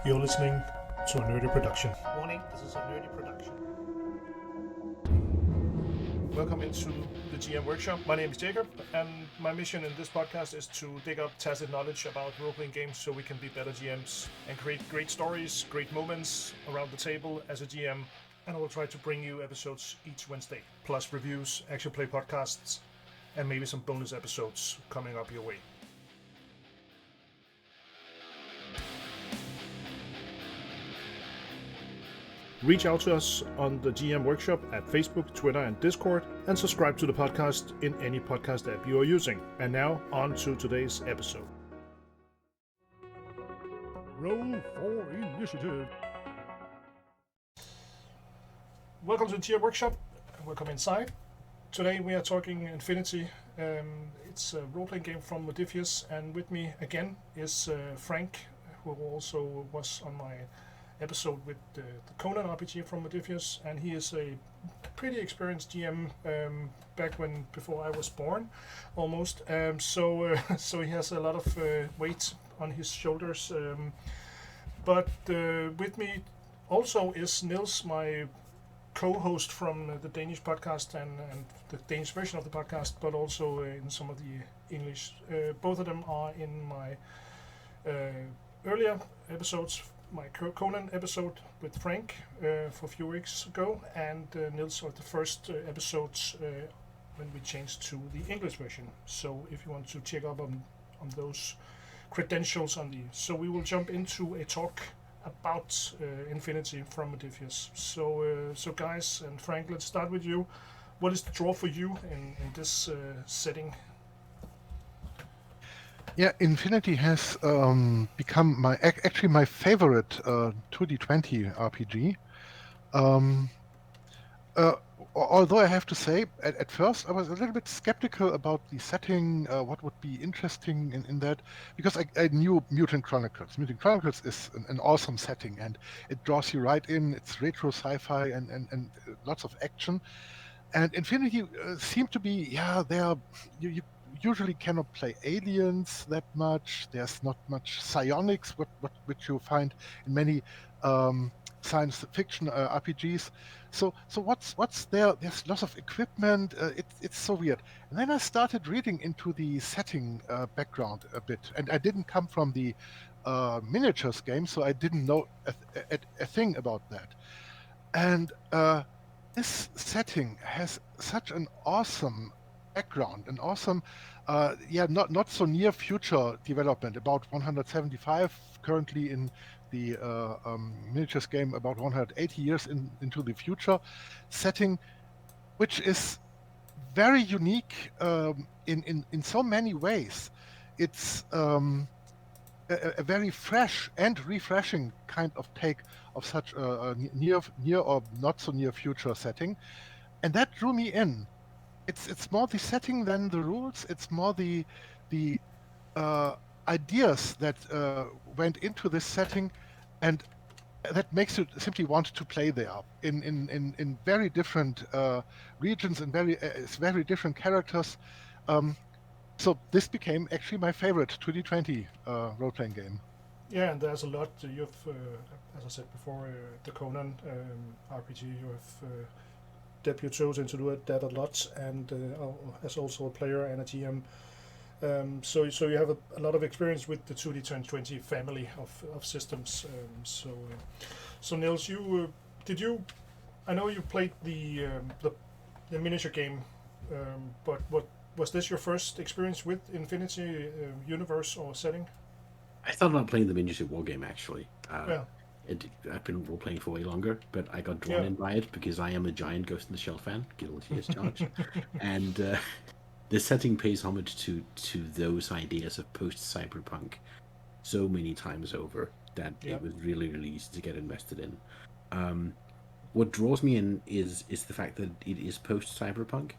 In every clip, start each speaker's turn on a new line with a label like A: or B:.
A: You're listening to a nerdy production. Warning, this is a nerdy production. Welcome into the GM Workshop. My name is Jacob, and my mission in this podcast is to dig up tacit knowledge about role-playing games so we can be better GMs and create great stories, great moments around the table as a GM. And I will try to bring you episodes each Wednesday, plus reviews, actual play podcasts, and maybe some bonus episodes coming up your way. Reach out to us on the GM Workshop at Facebook, Twitter, and Discord, and subscribe to the podcast in any podcast app you are using. And now, on to today's episode.
B: Roll for initiative.
A: Welcome to the GM Workshop. Welcome inside. Today we are talking Infinity. It's a role-playing game from Modiphius, and with me again is Frank, who also was on my episode with the CodeOne RPG from Modiphius, and he is a pretty experienced GM back before I was born, almost. So he has a lot of weight on his shoulders. But with me also is Niels, my co-host from the Danish podcast and the Danish version of the podcast, but also in some of the English. Both of them are in my earlier episodes. My Conan episode with Frank for a few weeks ago, and Niels are the first episodes when we changed to the English version. So if you want to check up on those credentials so we will jump into a talk about Infinity from Modiphius. So guys, and Frank, let's start with you. What is the draw for you in this setting?
B: Yeah, Infinity has become actually my favorite 2D20 RPG. Although I have to say, at first I was a little bit skeptical about the setting, what would be interesting in that, because I knew Mutant Chronicles. Mutant Chronicles is an awesome setting, and it draws you right in. It's retro sci-fi and lots of action. And Infinity seemed to be, you usually cannot play aliens that much. There's not much psionics, which you find in many science fiction RPGs. So what's there? There's lots of equipment. It's so weird. And then I started reading into the setting background a bit, and I didn't come from the miniatures game, so I didn't know a thing about that. And this setting has such an awesome background, an awesome, not so near future development. About 175 currently in the miniatures game, about 180 years into the future setting, which is very unique in so many ways. It's a very fresh and refreshing kind of take of such a near or not so near future setting, and that drew me in. It's more the setting than the rules. It's more the ideas that went into this setting, and that makes you simply want to play there in very different regions and very different characters. So this became actually my favorite 2D20 role-playing game.
A: Yeah, and there's a lot. You've, as I said before, the Conan RPG. You have dipped your toes into that a lot, and as also a player and a GM. So you have a lot of experience with the 2D20 family of systems. So Niels, I know you played the miniature game, but what was this your first experience with Infinity universe or setting?
C: I started out playing the miniature war game actually.
A: Yeah.
C: I've been role playing for way longer, but I got drawn in by it because I am a giant Ghost in the Shell fan. Guilty as charged. And the setting pays homage to those ideas of post cyberpunk so many times over that it was really easy to get invested in. What draws me in is the fact that it is post cyberpunk,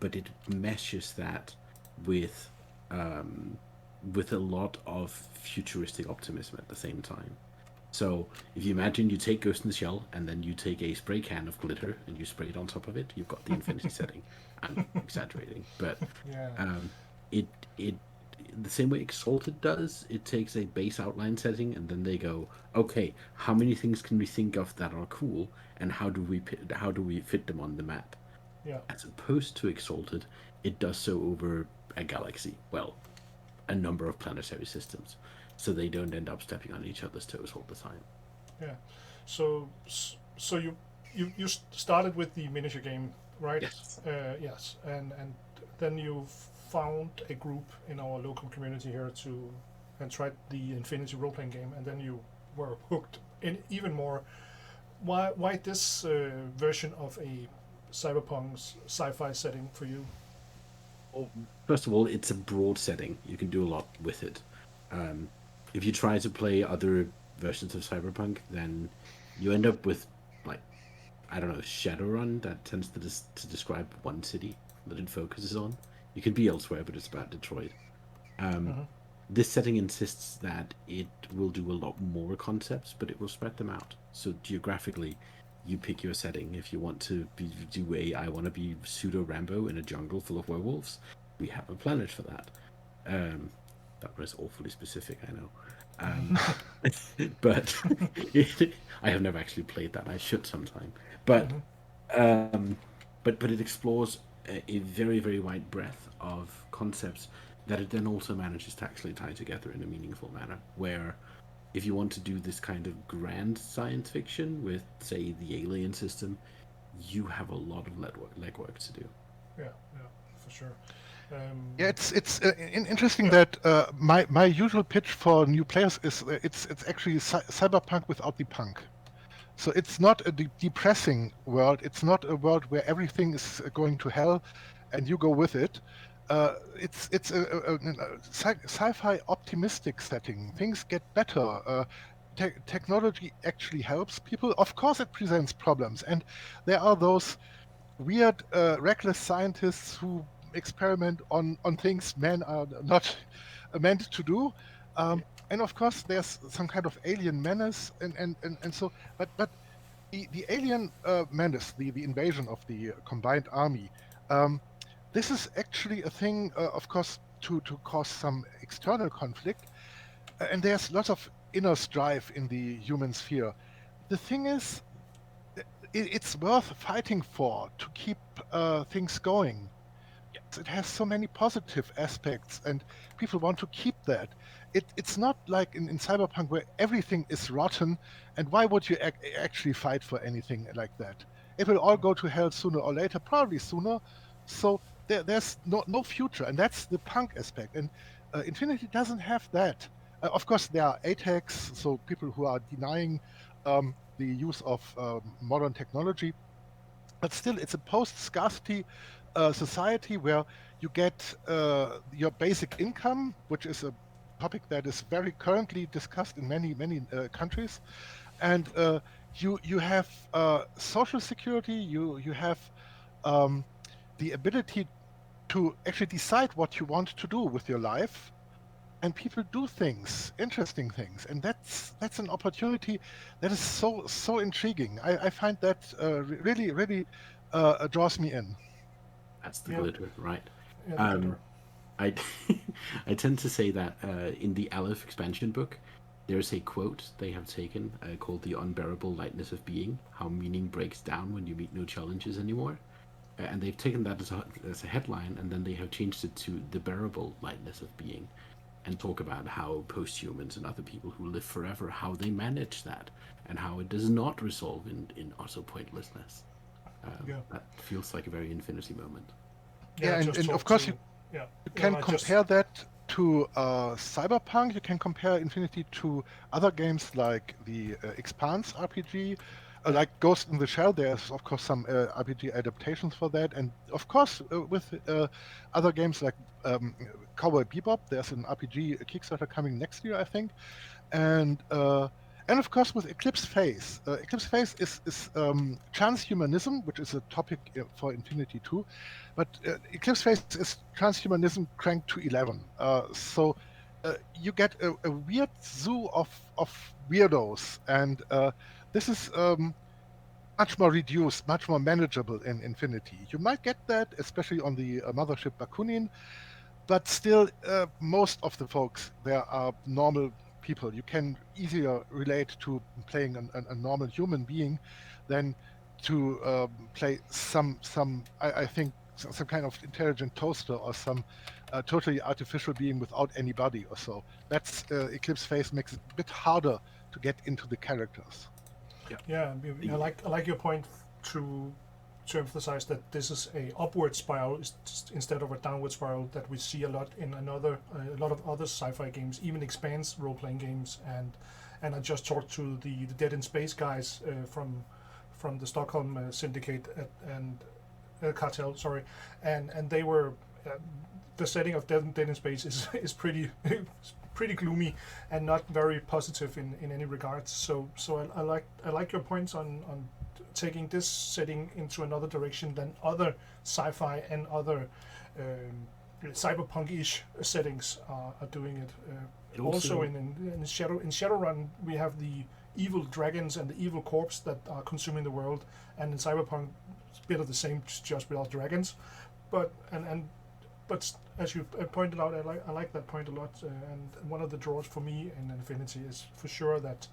C: but it meshes that with a lot of futuristic optimism at the same time. So if you imagine you take Ghost in the Shell and then you take a spray can of glitter and you spray it on top of it, you've got the Infinity setting. I'm exaggerating, but the same way Exalted does. It takes a base outline setting, and then they go, okay, how many things can we think of that are cool, and how do we fit them on the map?
A: Yeah.
C: As opposed to Exalted, it does so over a galaxy. Well, a number of planetary systems, so they don't end up stepping on each other's toes all the time.
A: Yeah. So you started with the miniature game, right?
C: Yes.
A: Yes. And then you found a group in our local community here and tried the Infinity role playing game, and then you were hooked in even more. Why this version of a cyberpunk sci-fi setting for you?
C: Well, first of all, it's a broad setting. You can do a lot with it. Um, if you try to play other versions of Cyberpunk, then you end up with, like, I don't know, Shadowrun that tends to describe one city that it focuses on. You can be elsewhere, but it's about Detroit. Um,
A: Mm-hmm.
C: this setting insists that it will do a lot more concepts, but it will spread them out. So geographically, you pick your setting. If you want to I want to be pseudo Rambo in a jungle full of werewolves, we have a planet for that. That was awfully specific, I know. But I have never actually played that. I should sometime. But
A: Mm-hmm.
C: but it explores a very very wide breadth of concepts that it then also manages to actually tie together in a meaningful manner. Where if you want to do this kind of grand science fiction with, say, the alien system, you have a lot of legwork to do.
A: Yeah. Yeah. For sure.
B: Yeah, it's interesting that my usual pitch for new players is it's actually cyberpunk without the punk. So it's not a depressing world. It's not a world where everything is going to hell, and you go with it. It's a sci-fi optimistic setting. Things get better. Technology actually helps people. Of course, it presents problems, and there are those weird, reckless scientists who experiment on things men are not meant to do. And of course, there's some kind of alien menace, and so, but the alien menace, the invasion of the combined army, this is actually a thing, of course, to cause some external conflict, and there's lots of inner strife in the human sphere. The thing is, it's worth fighting for to keep things going. It has so many positive aspects, and people want to keep that. It's not like in Cyberpunk where everything is rotten, and why would you actually fight for anything like that? It will all go to hell sooner or later, probably sooner. So there's no future, and that's the punk aspect. And Infinity doesn't have that. Of course, there are ATACs, so people who are denying the use of modern technology, but still it's a post-scarcity society where you get your basic income, which is a topic that is very currently discussed in many countries, and you have social security, you have the ability to actually decide what you want to do with your life, and people do things, interesting things, and that's an opportunity that is so intriguing. I find that really draws me in.
C: That's the
A: Yeah.
C: glitter, right?
A: Yeah. The
C: Um,
A: glitter.
C: I I tend to say that in the Aleph expansion book, there's a quote they have taken called "The Unbearable Lightness of Being: How Meaning Breaks Down When You Meet No Challenges Anymore," and they've taken that as a headline, and then they have changed it to "The Bearable Lightness of Being," and talk about how posthumans and other people who live forever, how they manage that, and how it does not resolve in utter pointlessness.
A: Yeah.
C: That feels like a very Infinity moment.
A: Yeah. I
B: Yeah,
A: just
B: and of
A: talked
B: course
A: to. Yeah.
B: you
A: No.
B: can
A: I just.
B: compare that to Cyberpunk. You can compare Infinity to other games like the Expanse RPG,
A: Yeah.
B: like Ghost in the Shell. There's of course some RPG adaptations for that, and of course with other games like Cowboy Bebop. There's an RPG Kickstarter coming next year, I think, and of course with Eclipse Phase. Eclipse Phase is transhumanism, which is a topic for Infinity too, but Eclipse Phase is transhumanism cranked to 11. So you get a weird zoo of weirdos, and this is much more reduced, much more manageable in Infinity. You might get that, especially on the mothership Bakunin, but still, most of the folks there are normal people. You can easier relate to playing a normal human being than to play some I think some kind of intelligent toaster or some totally artificial being without any body or so. That's Eclipse Phase makes it a bit harder to get into the characters.
A: Yeah, I like your point to emphasize that this is a upward spiral instead of a downward spiral that we see a lot in a lot of other sci-fi games, even Expanse role-playing games, and I just talked to the Dead in Space guys from the Stockholm Syndicate and Cartel, sorry, and they were the setting of Dead in Space is pretty pretty gloomy and not very positive in any regards. So I like your points on taking this setting into another direction than other sci-fi and other cyberpunk-ish settings are doing it. Also in Shadowrun we have the evil dragons and the evil corpse that are consuming the world, and in Cyberpunk it's a bit of the same, just without dragons. But but as you pointed out, I like that point a lot. And one of the draws for me in Infinity is for sure that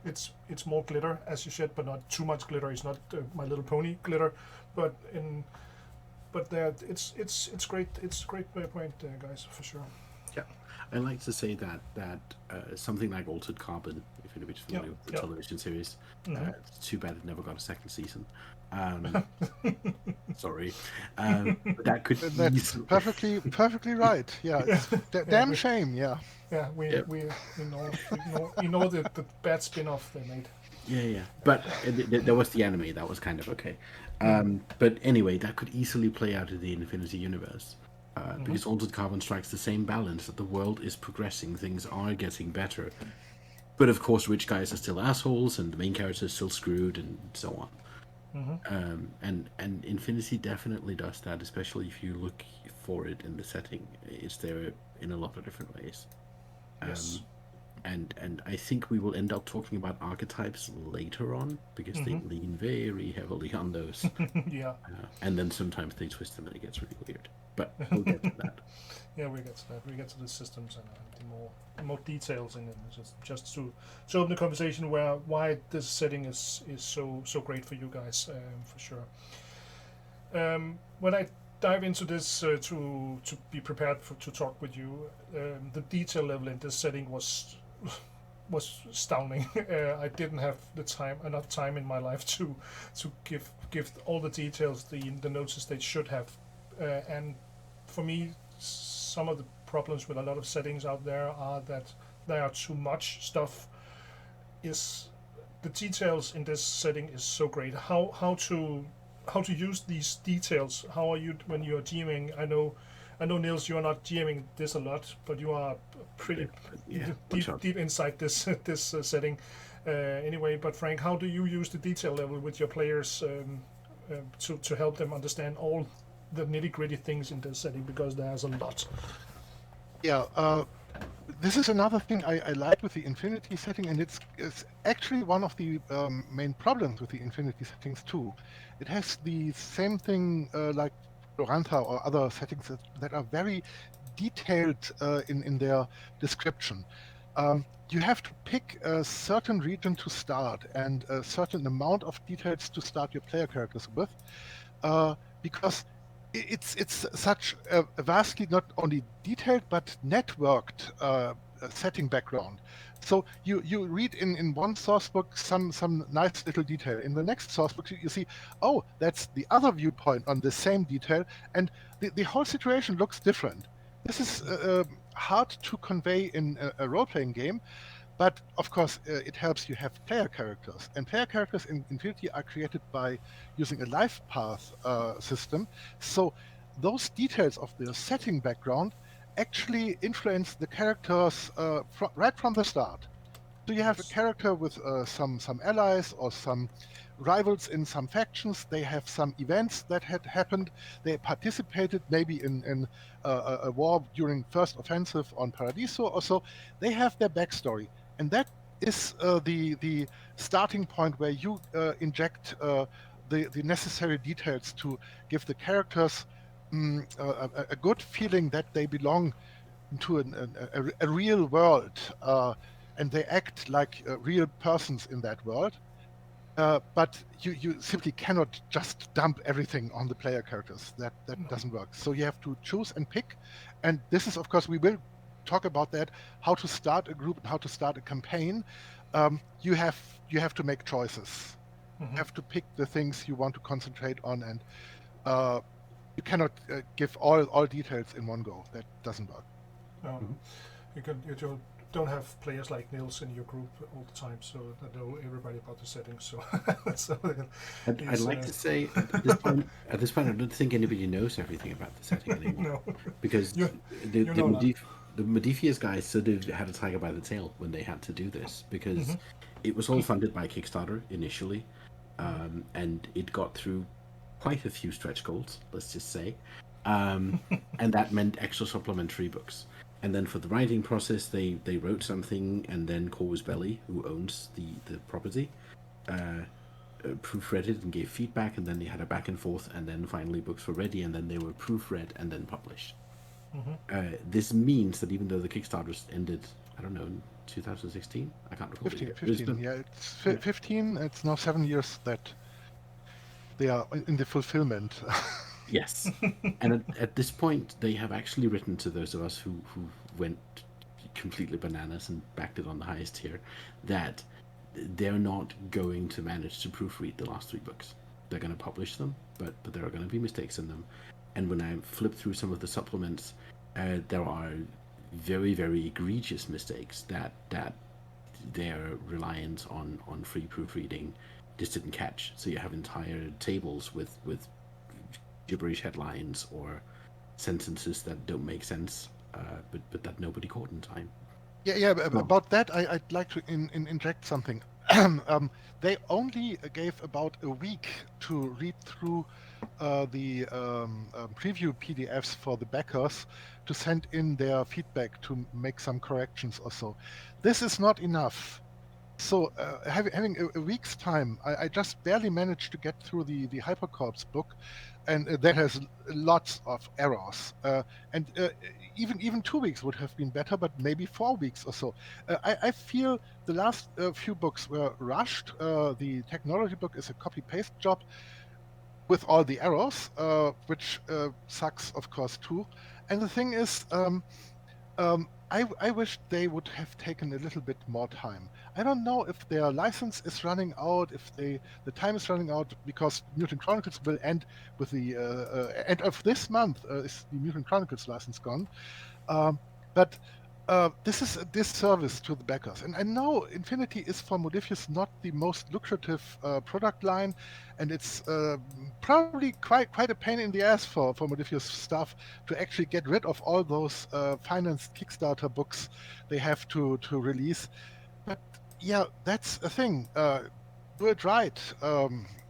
A: it's more glitter, as you said, but not too much glitter. It's not My Little Pony glitter, but that it's great. It's a great point, guys, for sure.
C: Yeah, I like to say that something like Altered Carbon, if anybody's familiar with the television series, it's too bad it never got a second season. Sorry, but that could.
B: That's perfectly right. Yeah, it's damn shame. Yeah.
A: Yeah, we know the bad spin-off they made.
C: Yeah. But there was the anime that was kind of okay. But anyway, that could easily play out in the Infinity Universe. Because Altered Carbon strikes the same balance that the world is progressing, things are getting better. But of course, rich guys are still assholes, and the main character is still screwed, and so on. And Infinity definitely does that, especially if you look for it in the setting. It's there in a lot of different ways.
A: Yes.
C: And I think we will end up talking about archetypes later on, because they lean very heavily on those.
A: Yeah.
C: And then sometimes they twist them and it gets really weird. But we'll get to that.
A: Yeah, we get to that. We get to the systems and the more details in it. Just to open the conversation why this setting is so great for you guys, for sure. When I dive into this to be prepared to talk with you, the detail level in this setting was astounding. I didn't have enough time in my life to give all the details the notice they should have, and for me, some of the problems with a lot of settings out there are that there are too much stuff. Is the details in this setting is so great. How to use these details? How are you when you are GMing? I know Niels, you are not GMing this a lot, but you are pretty deep inside this setting. Anyway, but Frank, how do you use the detail level with your players to help them understand all the nitty-gritty things in this setting, because there's a lot?
B: Yeah, this is another thing I like with the Infinity setting, and it's actually one of the main problems with the Infinity settings too. It has the same thing like Glorantha or other settings that are very detailed in their description. You have to pick a certain region to start and a certain amount of details to start your player characters with, because it's such a vastly not only detailed but networked setting background. So you read in one source book some nice little detail. In the next source book you see, oh, that's the other viewpoint on the same detail, and the whole situation looks different. This is hard to convey in a role-playing game, but of course it helps you have player characters. And player characters in Infinity are created by using a life path system. So those details of the setting background actually influence the characters right from the start. So you have a character with some allies or some rivals in some factions. They have some events that had happened. They participated maybe in a war during First Offensive on Paradiso or so. They have their backstory. And that is the starting point where you inject the necessary details to give the characters a good feeling that they belong to a real world, and they act like real persons in that world. But you simply cannot just dump everything on the player characters. That doesn't work. So you have to choose and pick. And this is, of course, we will talk about that, how to start a group and how to start a campaign. You have to make choices. You have to pick the things you want to concentrate on, and you cannot give all details in one go. That doesn't work.
A: No, you don't have players like Niels in your group all the time, so they know everybody about the settings. So,
C: I'd like to say at this point, I don't think anybody knows everything about the setting anymore.
A: No,
C: because the Modiphius guys sort of had a tiger by the tail when they had to do this, because it was all funded by Kickstarter initially, and it got through quite a few stretch goals, let's just say, and that meant extra supplementary books. And then for the writing process, they wrote something, and then Corvus Belli, who owns the property, proofread it and gave feedback, and then they had a back and forth, and then finally books were ready, and then they were proofread and then published. This means that even though the Kickstarters ended, I don't know, in 2016, I can't recall.
B: 15, yeah, it's 15. It's now 7 years that they are in the fulfillment.
C: Yes, and at this point, they have actually written to those of us who went completely bananas and backed it on the highest tier, that they're not going to manage to proofread the last 3 books. They're going to publish them, but there are going to be mistakes in them. And when I flip through some of the supplements, there are very, very egregious mistakes that their reliance on free proofreading just didn't catch. So you have entire tables with gibberish headlines or sentences that don't make sense, but that nobody caught in time.
B: Yeah. About that, I'd like to inject something. They only gave about a week to read through the preview PDFs for the backers to send in their feedback to make some corrections or so. This is not enough. So having a week's time, I just barely managed to get through the Hypercorps book, and that has lots of errors. And even 2 weeks would have been better, but maybe 4 weeks or so. I feel the last few books were rushed. The technology book is a copy-paste job with all the errors, which sucks, of course, too. And the thing is, I wish they would have taken a little bit more time. I don't know if their license is running out, if the time is running out, because Mutant Chronicles will end with the end of this month. Is the Mutant Chronicles license gone? But this is a disservice to the backers. And I know Infinity is for Modiphius not the most lucrative product line, and it's probably quite a pain in the ass for Modiphius staff to actually get rid of all those financed Kickstarter books they have to release. But yeah, that's a thing. Do it right,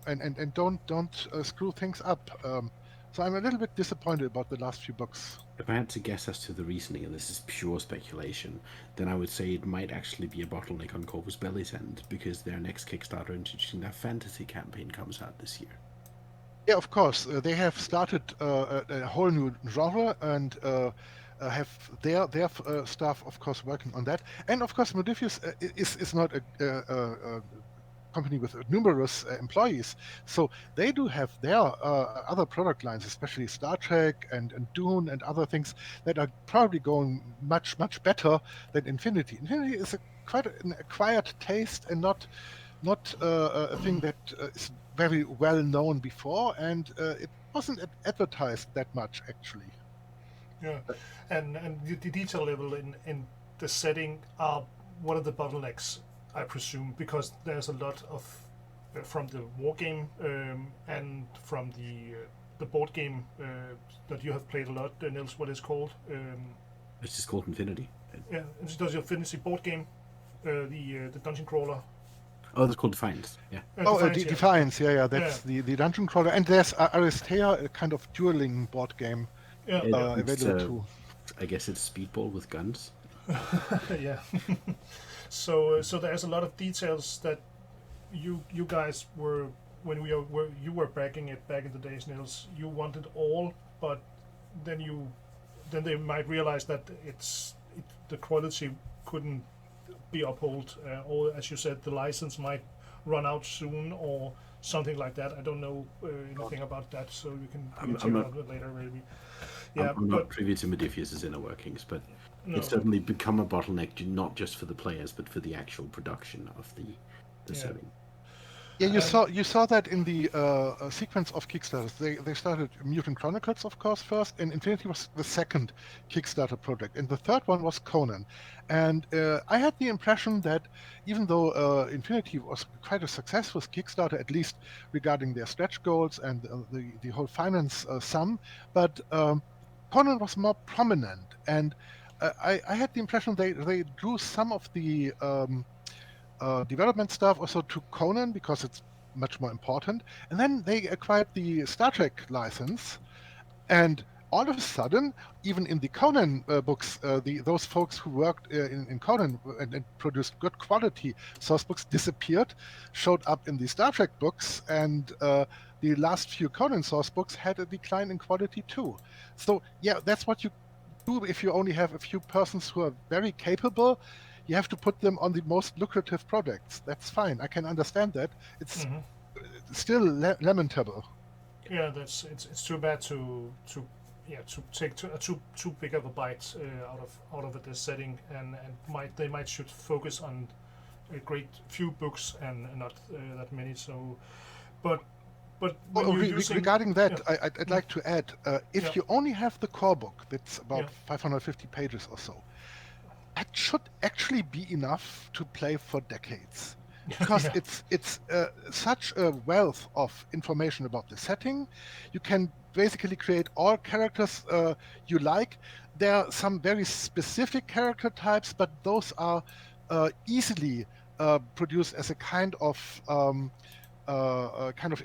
B: and don't screw things up. So I'm a little bit disappointed about the last few books.
C: If I had to guess as to the reasoning, and this is pure speculation, then I would say it might actually be a bottleneck on Corvus Belli's end, because their next Kickstarter introducing their fantasy campaign comes out this year.
B: Yeah, of course. They have started a whole new genre, and have their staff, of course, working on that. And of course, Modiphius is not a company with numerous employees, so they do have their other product lines, especially Star Trek and Dune and other things that are probably going much better than Infinity. Infinity is quite an acquired taste and not a thing that is very well known before, and it wasn't advertised that much actually.
A: Yeah, and the detail level in the setting are one of the bottlenecks, I presume, because there's a lot of from the war game and from the board game that you have played a lot, Niels. What is called?
C: It's just called Infinity.
A: Yeah, does your Infinity board game, the dungeon crawler?
C: Oh, that's called Defiance. Yeah.
B: Defiance. Yeah. That's the dungeon crawler, and there's Aristea, a kind of dueling board game.
A: Yeah,
B: available too.
C: I guess it's Speedball with guns.
A: Yeah. So there's a lot of details that you guys were, when you were backing it back in the days, Niels. You wanted all, but then they might realize that the quality couldn't be upheld, or as you said, the license might run out soon or something like that. I don't know anything about that, so we can check it out later maybe. Yeah,
C: I'm not privy to Modiphius' inner workings, but
A: no,
C: it's certainly become a bottleneck, not just for the players, but for the actual production of the setting.
B: Yeah, you saw that in the sequence of Kickstarters. They started Mutant Chronicles, of course, first, and Infinity was the second Kickstarter project, and the third one was Conan. And I had the impression that even though Infinity was quite a successful Kickstarter, at least regarding their stretch goals and the whole finance sum, but Conan was more prominent, and I had the impression they drew some of the development stuff also to Conan because it's much more important. And then they acquired the Star Trek license, and all of a sudden, even in the Conan books, those folks who worked in Conan and produced good quality source books disappeared, showed up in the Star Trek books, and the last few Conan source books had a decline in quality too. So yeah, that's what you do if you only have a few persons who are very capable. You have to put them on the most lucrative projects. That's fine. I can understand that. It's still lamentable.
A: Yeah, it's too bad to take too big of a bite out of this setting, and they might should focus on a great few books and not that many. So, but when you're using,
B: regarding that, I'd like to add, if you only have the core book, that's about 550 pages or so, that should actually be enough to play for decades. Because it's such a wealth of information about the setting. You can basically create all characters you like. There are some very specific character types, but those are easily produced as a kind of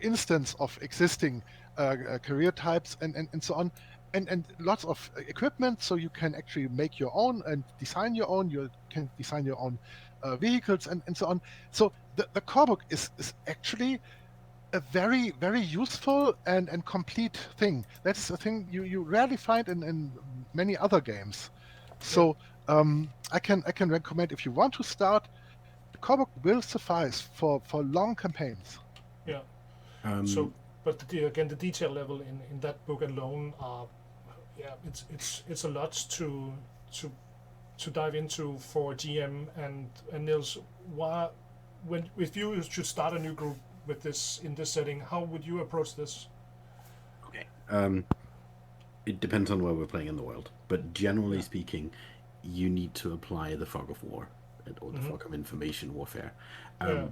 B: instance of existing career types and so on. And lots of equipment, so you can actually make your own and design your own. You can design your own vehicles and so on. So the core book is actually a very, very useful and complete thing. That's a thing you rarely find in many other games. So I can recommend, if you want to start, the core book will suffice for long campaigns.
A: Yeah. But the detail level in that book alone are, it's a lot to dive into for GM and Niels. If you should start a new group with this in this setting, how would you approach this?
C: Okay. It depends on where we're playing in the world, but generally speaking, you need to apply the fog of war or the fog of information warfare.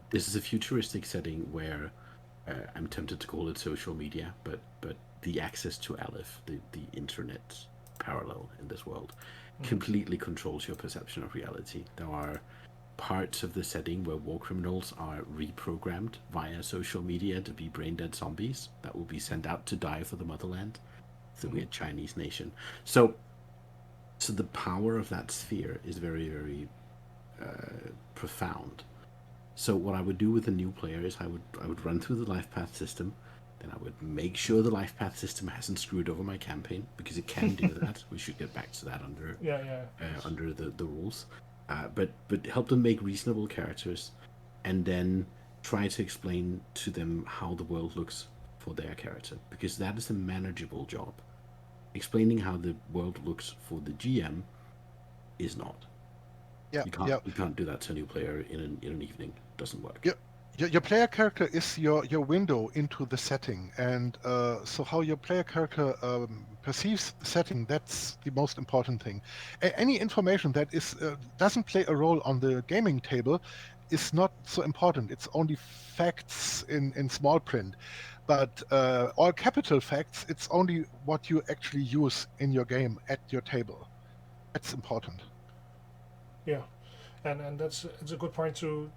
C: This is a futuristic setting where I'm tempted to call it social media, but the access to Aleph, the internet parallel in this world, completely controls your perception of reality. There are parts of the setting where war criminals are reprogrammed via social media to be brain-dead zombies that will be sent out to die for the motherland, the weird Chinese nation. So the power of that sphere is very, very profound. So what I would do with a new player is I would run through the life path system, then I would make sure the life path system hasn't screwed over my campaign, because it can do that. We should get back to that under the rules. But help them make reasonable characters, and then try to explain to them how the world looks for their character, because that is a manageable job. Explaining how the world looks for the GM is not. You can't do that to a new player in an evening. It doesn't work.
B: Your player character is your window into the setting, and so how your player character perceives the setting, that's the most important thing. Any information that doesn't play a role on the gaming table is not so important. It's only facts in small print. But all capital facts, it's only what you actually use in your game at your table. That's important.
A: Yeah, and it's a good point to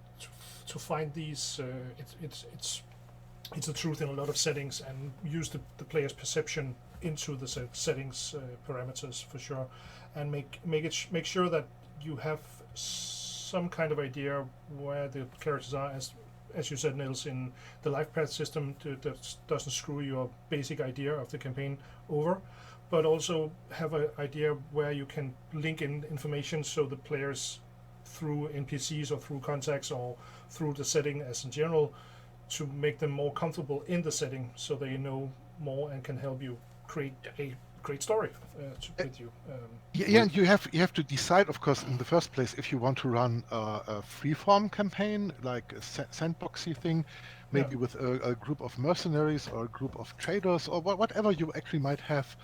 A: find these. It's the truth in a lot of settings, and use the player's perception into the settings parameters for sure, and make sure that you have some kind of idea where the characters are, as you said, Niels, in the life path system that doesn't screw your basic idea of the campaign over, but also have an idea where you can link in information so the players, through NPCs or through contacts or through the setting as in general, to make them more comfortable in the setting so they know more and can help you create a great story with you.
B: Yeah, and you have to decide, of course, in the first place, if you want to run a freeform campaign, like a sandboxy thing, maybe with a group of mercenaries or a group of traders or whatever you actually might have,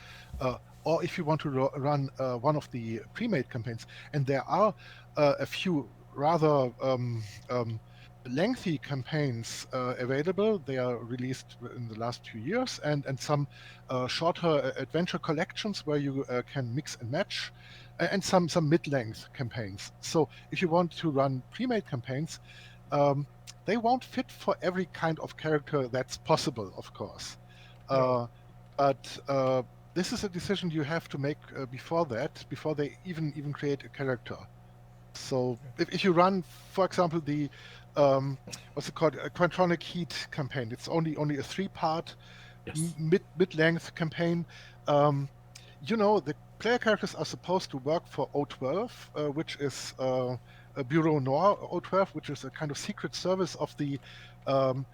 B: or if you want to run one of the pre-made campaigns. And there are a few rather lengthy campaigns available. They are released in the last few years, and some shorter adventure collections where you can mix and match, and some mid-length campaigns. So if you want to run pre-made campaigns, they won't fit for every kind of character that's possible, of course. But this is a decision you have to make before they even create a character. So if you run, for example, the what's it called, a Quantronic Heat campaign, it's only a 3-part
C: Yes.
B: mid-length campaign. The player characters are supposed to work for O12, which is a Bureau Noir O12, which is a kind of secret service of the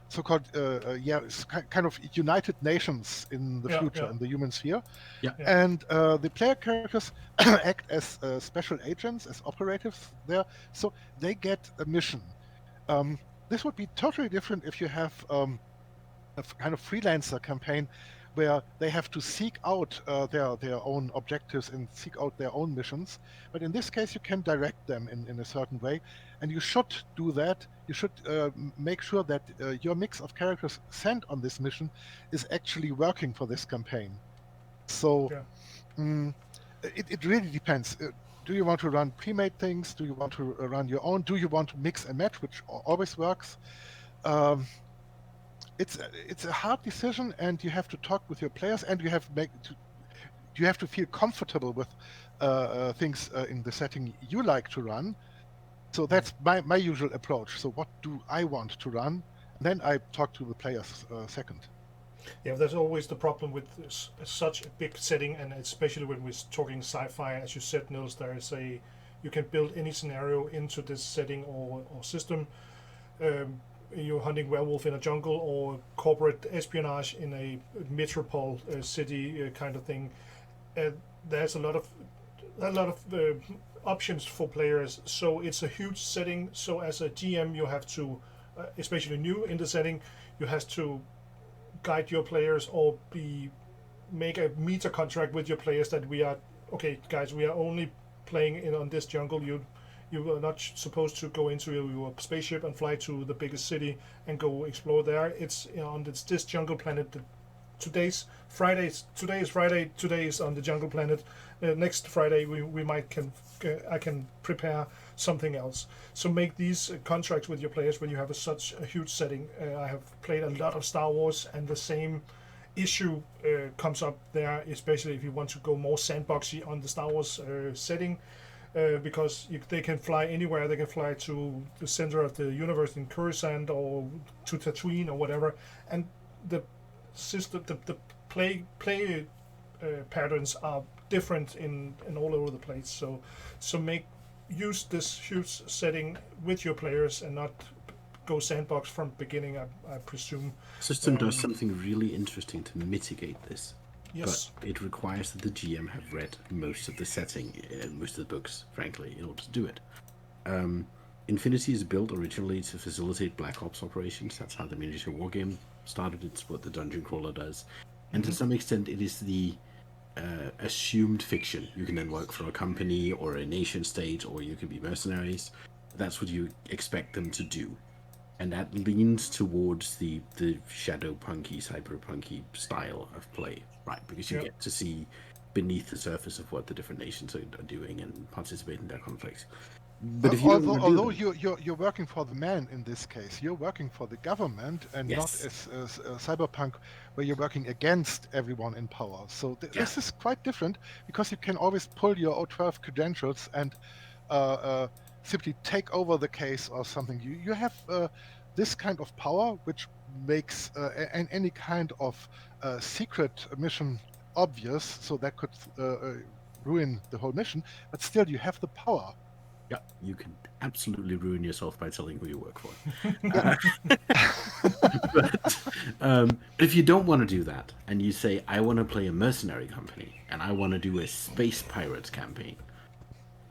B: so-called kind of United Nations in the future, in the human sphere.
C: Yeah.
B: And the player characters act as special agents, as operatives there, so they get a mission. This would be totally different if you have a kind of freelancer campaign where they have to seek out their own objectives and seek out their own missions. But in this case, you can direct them in a certain way, and you should do that. You should make sure that your mix of characters sent on this mission is actually working for this campaign. So it really depends. Do you want to run pre-made things? Do you want to run your own? Do you want to mix and match, which always works? It's a hard decision, and you have to talk with your players, and you have to feel comfortable with things in the setting you like to run. So that's my usual approach. So what do I want to run? And then I talk to the players second.
A: Yeah, there's always the problem with such a big setting, and especially when we're talking sci-fi, as you said, Niels, you can build any scenario into this setting or system. You're hunting werewolf in a jungle or corporate espionage in a metropole city kind of thing. There's a lot of options for players, so it's a huge setting. So as a GM, you have to, especially new in the setting, you have to guide your players or make a meter contract with your players that we are okay, guys. We are only playing on this jungle. You are not supposed to go into your spaceship and fly to the biggest city and go explore there. It's on this jungle planet. Today is Friday. Today is on the jungle planet. Next Friday I can prepare something else. So make these contracts with your players when you have such a huge setting. I have played a lot of Star Wars, and the same issue comes up there, especially if you want to go more sandboxy on the Star Wars setting. Because they can fly anywhere. They can fly to the center of the universe in Coruscant or to Tatooine or whatever, and the system, the play patterns are different in all over the place. So use this huge setting with your players and not go sandbox from beginning. I presume.
C: System does something really interesting to mitigate this.
A: Yes.
C: But it requires that the GM have read most of the setting and most of the books, frankly, in order to do it. Infinity is built originally to facilitate Black Ops operations. That's how the miniature wargame started. It's what the dungeon crawler does. And to some extent, it is the assumed fiction. You can then work for a company or a nation state, or you can be mercenaries. That's what you expect them to do. And that leans towards the shadow punky, cyberpunky style of play, right? Because you get to see beneath the surface of what the different nations are doing and participate in their conflicts. But if you
B: although you're working for the man in this case, you're working for the government and not as cyberpunk, where you're working against everyone in power. So this is quite different, because you can always pull your O12 credentials and simply take over the case or something. You have this kind of power, which makes any kind of secret mission obvious, so that could ruin the whole mission. But still, you have the power.
C: Yeah, you can absolutely ruin yourself by telling who you work for. But if you don't want to do that, and you say, I want to play a mercenary company, and I want to do a space pirates campaign,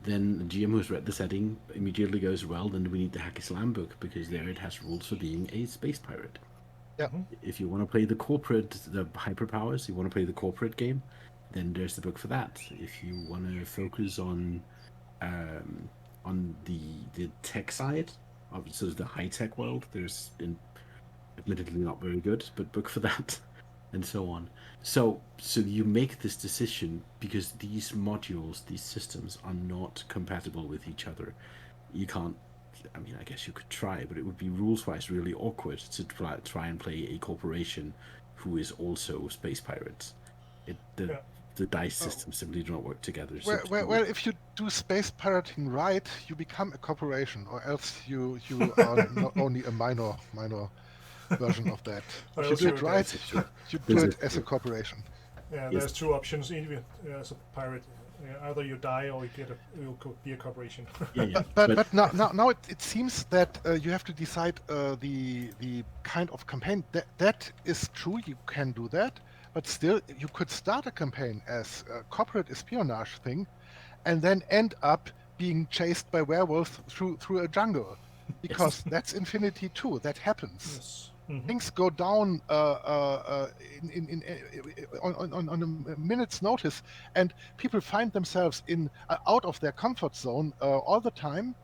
C: then the GM who's read the setting immediately goes, well, then we need the Hack Islam book, because there it has rules for being a space pirate.
B: Yeah.
C: If you want to play the hyperpowers, you want to play the corporate game, then there's the book for that. If you want to focus on the tech side, so the high-tech world, there's admittedly not very good, but book for that, and so on. So you make this decision because these modules, these systems, are not compatible with each other. You can't. I mean, I guess you could try, but it would be rules-wise really awkward to try and play a corporation who is also space pirates. The dice systems simply do not work together.
B: Well, if you do space pirating right, you become a corporation, or else you are not only a minor version of that. If you do it right, you do it as a corporation.
A: Yeah, there's two options as a pirate. Either you die or you could be a corporation.
B: But now it seems that you have to decide the kind of campaign. That is true, you can do that. But still, you could start a campaign as a corporate espionage thing, and then end up being chased by werewolves through a jungle, because that's Infinity too. That happens.
A: Yes. Mm-hmm.
B: Things go down on a minute's notice, and people find themselves out of their comfort zone all the time.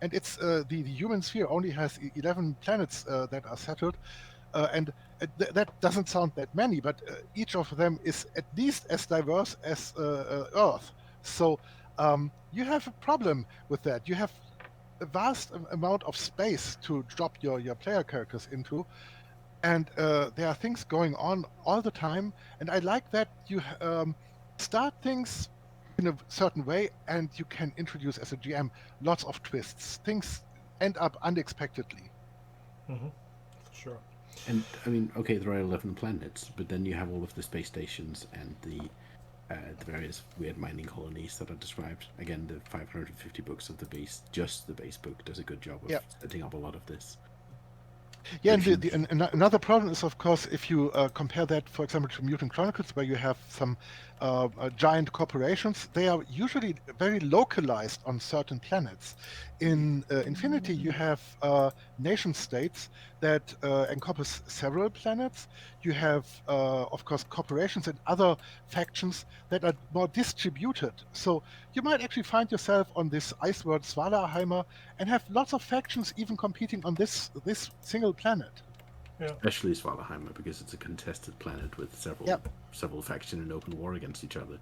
B: And it's the human sphere only has 11 planets that are settled. And that doesn't sound that many, but each of them is at least as diverse as Earth. So you have a problem with that. You have a vast amount of space to drop your player characters into, and there are things going on all the time. And I like that you start things in a certain way, and you can introduce as a GM lots of twists. Things end up unexpectedly.
A: Mm-hmm. Sure.
C: And I mean, okay, there are 11 planets, but then you have all of the space stations and the various weird mining colonies that are described. Again, the 550 books of the base book does a good job of setting up a lot of this.
B: Yeah, and another problem is, of course, if you compare that, for example, to Mutant Chronicles, where you have some giant corporations, they are usually very localized on certain planets. In Infinity, you have nation states that encompass several planets. You have, of course, corporations and other factions that are more distributed. So you might actually find yourself on this ice world Svalaheimer and have lots of factions even competing on this single planet.
A: Yeah.
C: Especially Svalaheimer, because it's a contested planet with several factions in open war against each other,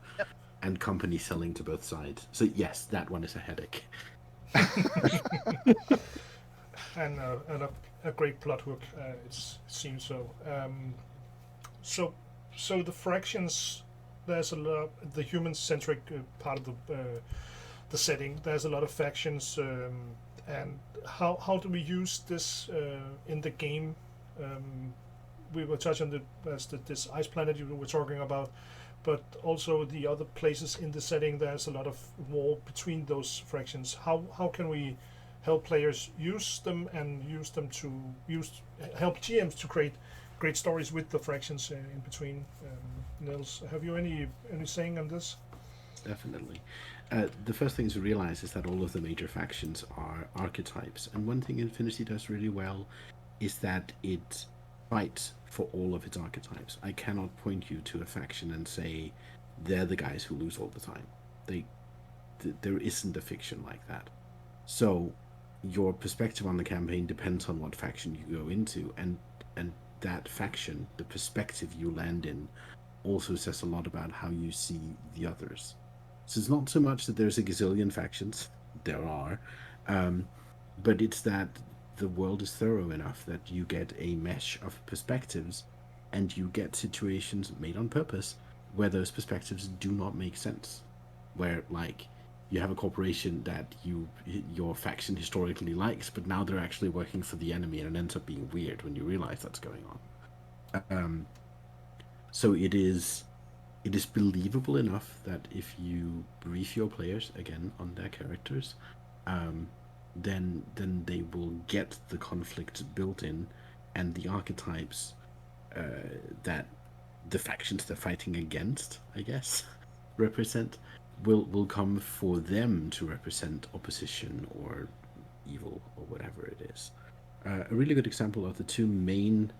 C: and companies selling to both sides. So yes, that one is a headache.
A: And a great plot hook, it seems so. So the fractions, there's a lot. The human-centric part of the setting. There's a lot of factions, and how do we use this in the game? We were touching this ice planet you were talking about, but also the other places in the setting. There's a lot of war between those fractions. How can we help players use them and help GMs to create great stories with the fractions in between? Niels, have you any saying on this?
C: Definitely. The first thing to realize is that all of the major factions are archetypes, and one thing Infinity does really well is that it fights for all of its archetypes. I cannot point you to a faction and say they're the guys who lose all the time. There isn't a fiction like that. So your perspective on the campaign depends on what faction you go into, and that faction, the perspective you land in, also says a lot about how you see the others. So it's not so much that there's a gazillion factions, there are, but it's that the world is thorough enough that you get a mesh of perspectives, and you get situations made on purpose where those perspectives do not make sense. Where, like, you have a corporation that your faction historically likes, but now they're actually working for the enemy, and it ends up being weird when you realize that's going on. So it is it is believable enough that if you brief your players again on their characters, then they will get the conflict built in, and the archetypes that the factions they're fighting against, I guess, represent will come for them to represent opposition or evil or whatever it is. A really good example of the two main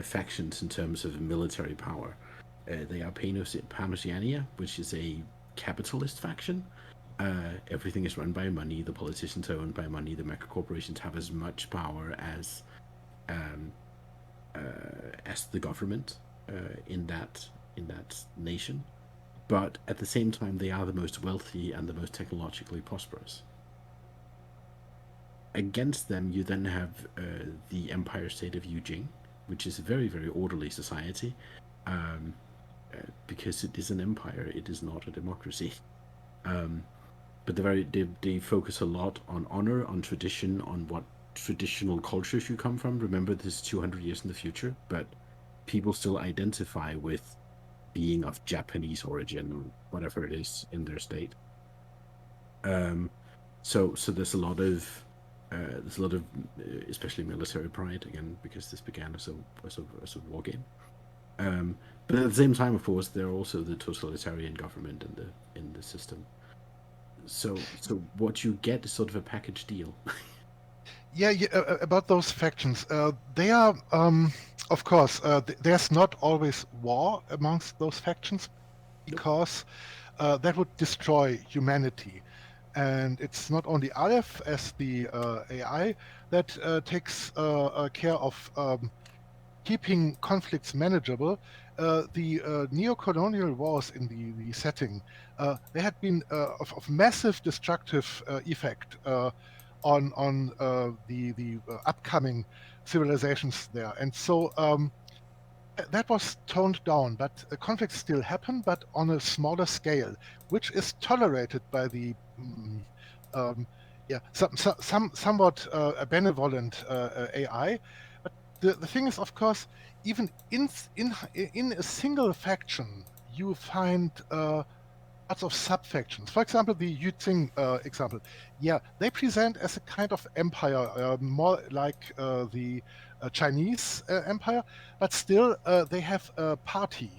C: factions in terms of military power. They are Panosiania, which is a capitalist faction. Everything is run by money. The politicians are owned by money. The mega corporations have as much power as the government in that nation. But at the same time, they are the most wealthy and the most technologically prosperous. Against them, you then have the Empire State of Yujing, which is a very, very orderly society, because it is an empire. It is not a democracy. But they focus a lot on honor, on tradition, on what traditional cultures you come from. Remember, this is 200 years in the future, but people still identify with being of Japanese origin or whatever it is in their state. So there's a lot of especially military pride, again, because this began as a war game. But at the same time, of course, there are also the totalitarian government in the system. So what you get is sort of a package deal.
B: About those factions, they are, of course, there's not always war amongst those factions, because that would destroy humanity. And it's not only Aleph as the AI that takes care of keeping conflicts manageable. The neo-colonial wars in the setting, they had been of massive destructive effect on the upcoming civilizations there. And so that was toned down, but conflicts still happen, but on a smaller scale, which is tolerated by the somewhat benevolent AI. But the thing is, of course, even in a single faction, you find lots of sub-factions. For example, the Yuzhing example. Yeah, they present as a kind of empire, more like the Chinese empire, but still they have a party,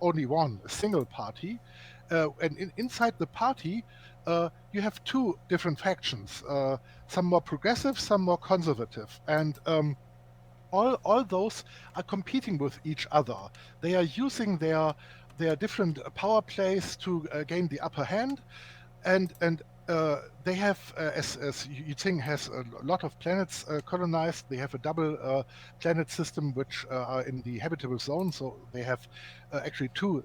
B: only one, a single party. And inside the party, you have two different factions, some more progressive, some more conservative. And all those are competing with each other. They are using their different power plays to gain the upper hand, and they have, as Yuzhing has a lot of planets colonized. They have a double planet system which are in the habitable zone, so they have actually two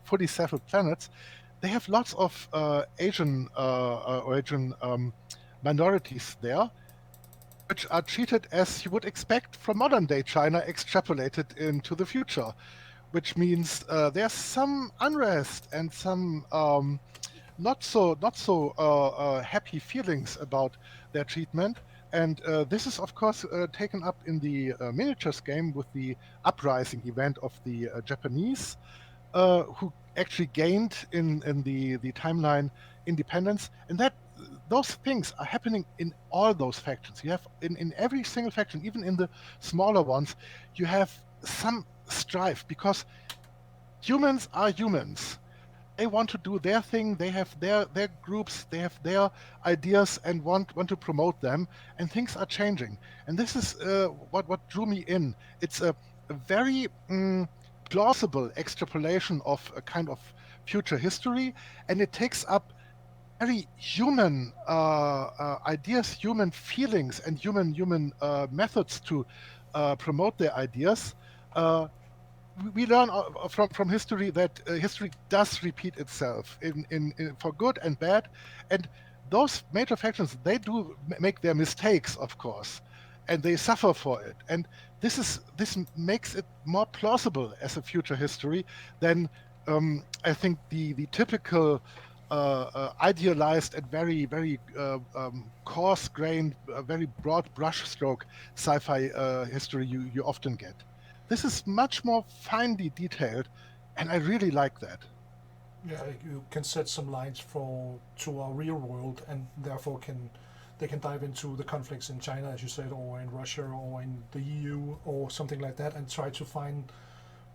B: fully settled planets. They have lots of Asian origin minorities there, which are treated as you would expect from modern day China extrapolated into the future, which means there's some unrest and some not so happy feelings about their treatment. And this is, of course, taken up in the miniatures game with the uprising event of the Japanese, who actually gained in the timeline independence. And that those things are happening in all those factions. You have in every single faction, even in the smaller ones, you have some strife, because humans are humans. They want to do their thing. They have their groups. They have their ideas and want to promote them. And things are changing. And this is what drew me in. It's a very plausible extrapolation of a kind of future history, and it takes up very human ideas, human feelings, and human methods to promote their ideas. We learn from history that history does repeat itself in for good and bad, and those major factions, they do make their mistakes, of course, and they suffer for it. And this makes it more plausible as a future history than I think the typical idealized and very coarse-grained, very broad brushstroke sci-fi history you often get. This is much more finely detailed, and I really like that.
A: Yeah, you can set some lines to our real world, and therefore they can dive into the conflicts in China, as you said, or in Russia, or in the EU, or something like that, and try to find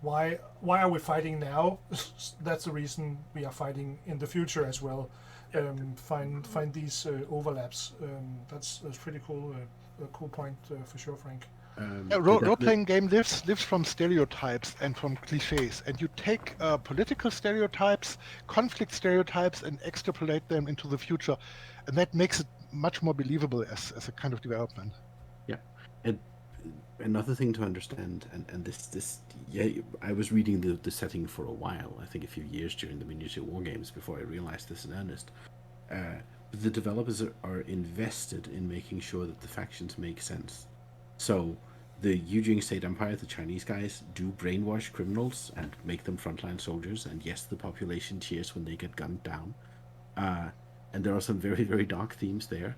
A: why are we fighting now? That's the reason we are fighting in the future as well. Find these overlaps. That's pretty cool. A cool point for sure, Frank.
B: Role-playing game lives from stereotypes and from cliches, and you take political stereotypes, conflict stereotypes, and extrapolate them into the future, and that makes it much more believable as a kind of development.
C: Yeah, and another thing to understand, and this yeah, I was reading the setting for a while. I think a few years during the miniature war games before I realized this in earnest. The developers are invested in making sure that the factions make sense. So the Eugene State Empire, the Chinese guys, do brainwash criminals and make them frontline soldiers, and yes, the population cheers when they get gunned down. And there are some very, very dark themes there.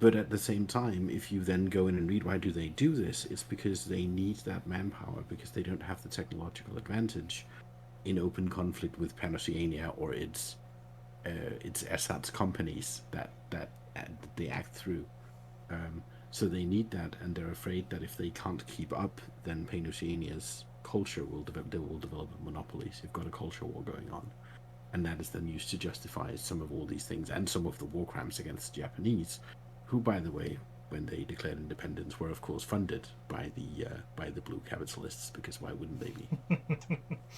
C: But at the same time, if you then go in and read why do they do this, it's because they need that manpower, because they don't have the technological advantage in open conflict with Panoceania or its Assad's companies that they act through. So they need that, and they're afraid that if they can't keep up, then Panoceania's culture will develop monopolies. You've got a culture war going on, and that is then used to justify some of all these things and some of the war crimes against the Japanese, who, by the way, when they declared independence, were of course funded by the blue capitalists, because why wouldn't they be?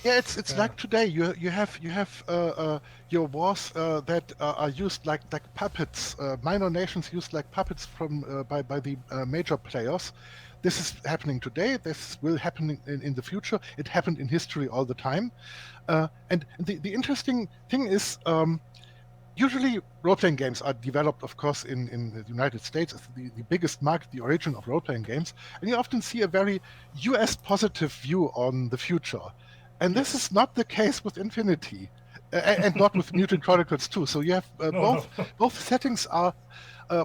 B: Yeah, it's like today. You have your wars that are used like puppets. Minor nations used like puppets from by the major players. This is happening today. This will happen in the future. It happened in history all the time. And the interesting thing is, usually role-playing games are developed, of course, in the United States as the biggest market, the origin of role-playing games. And you often see a very US positive view on the future. And this is not the case with Infinity, and not with Mutant Chronicles too. So you have both settings are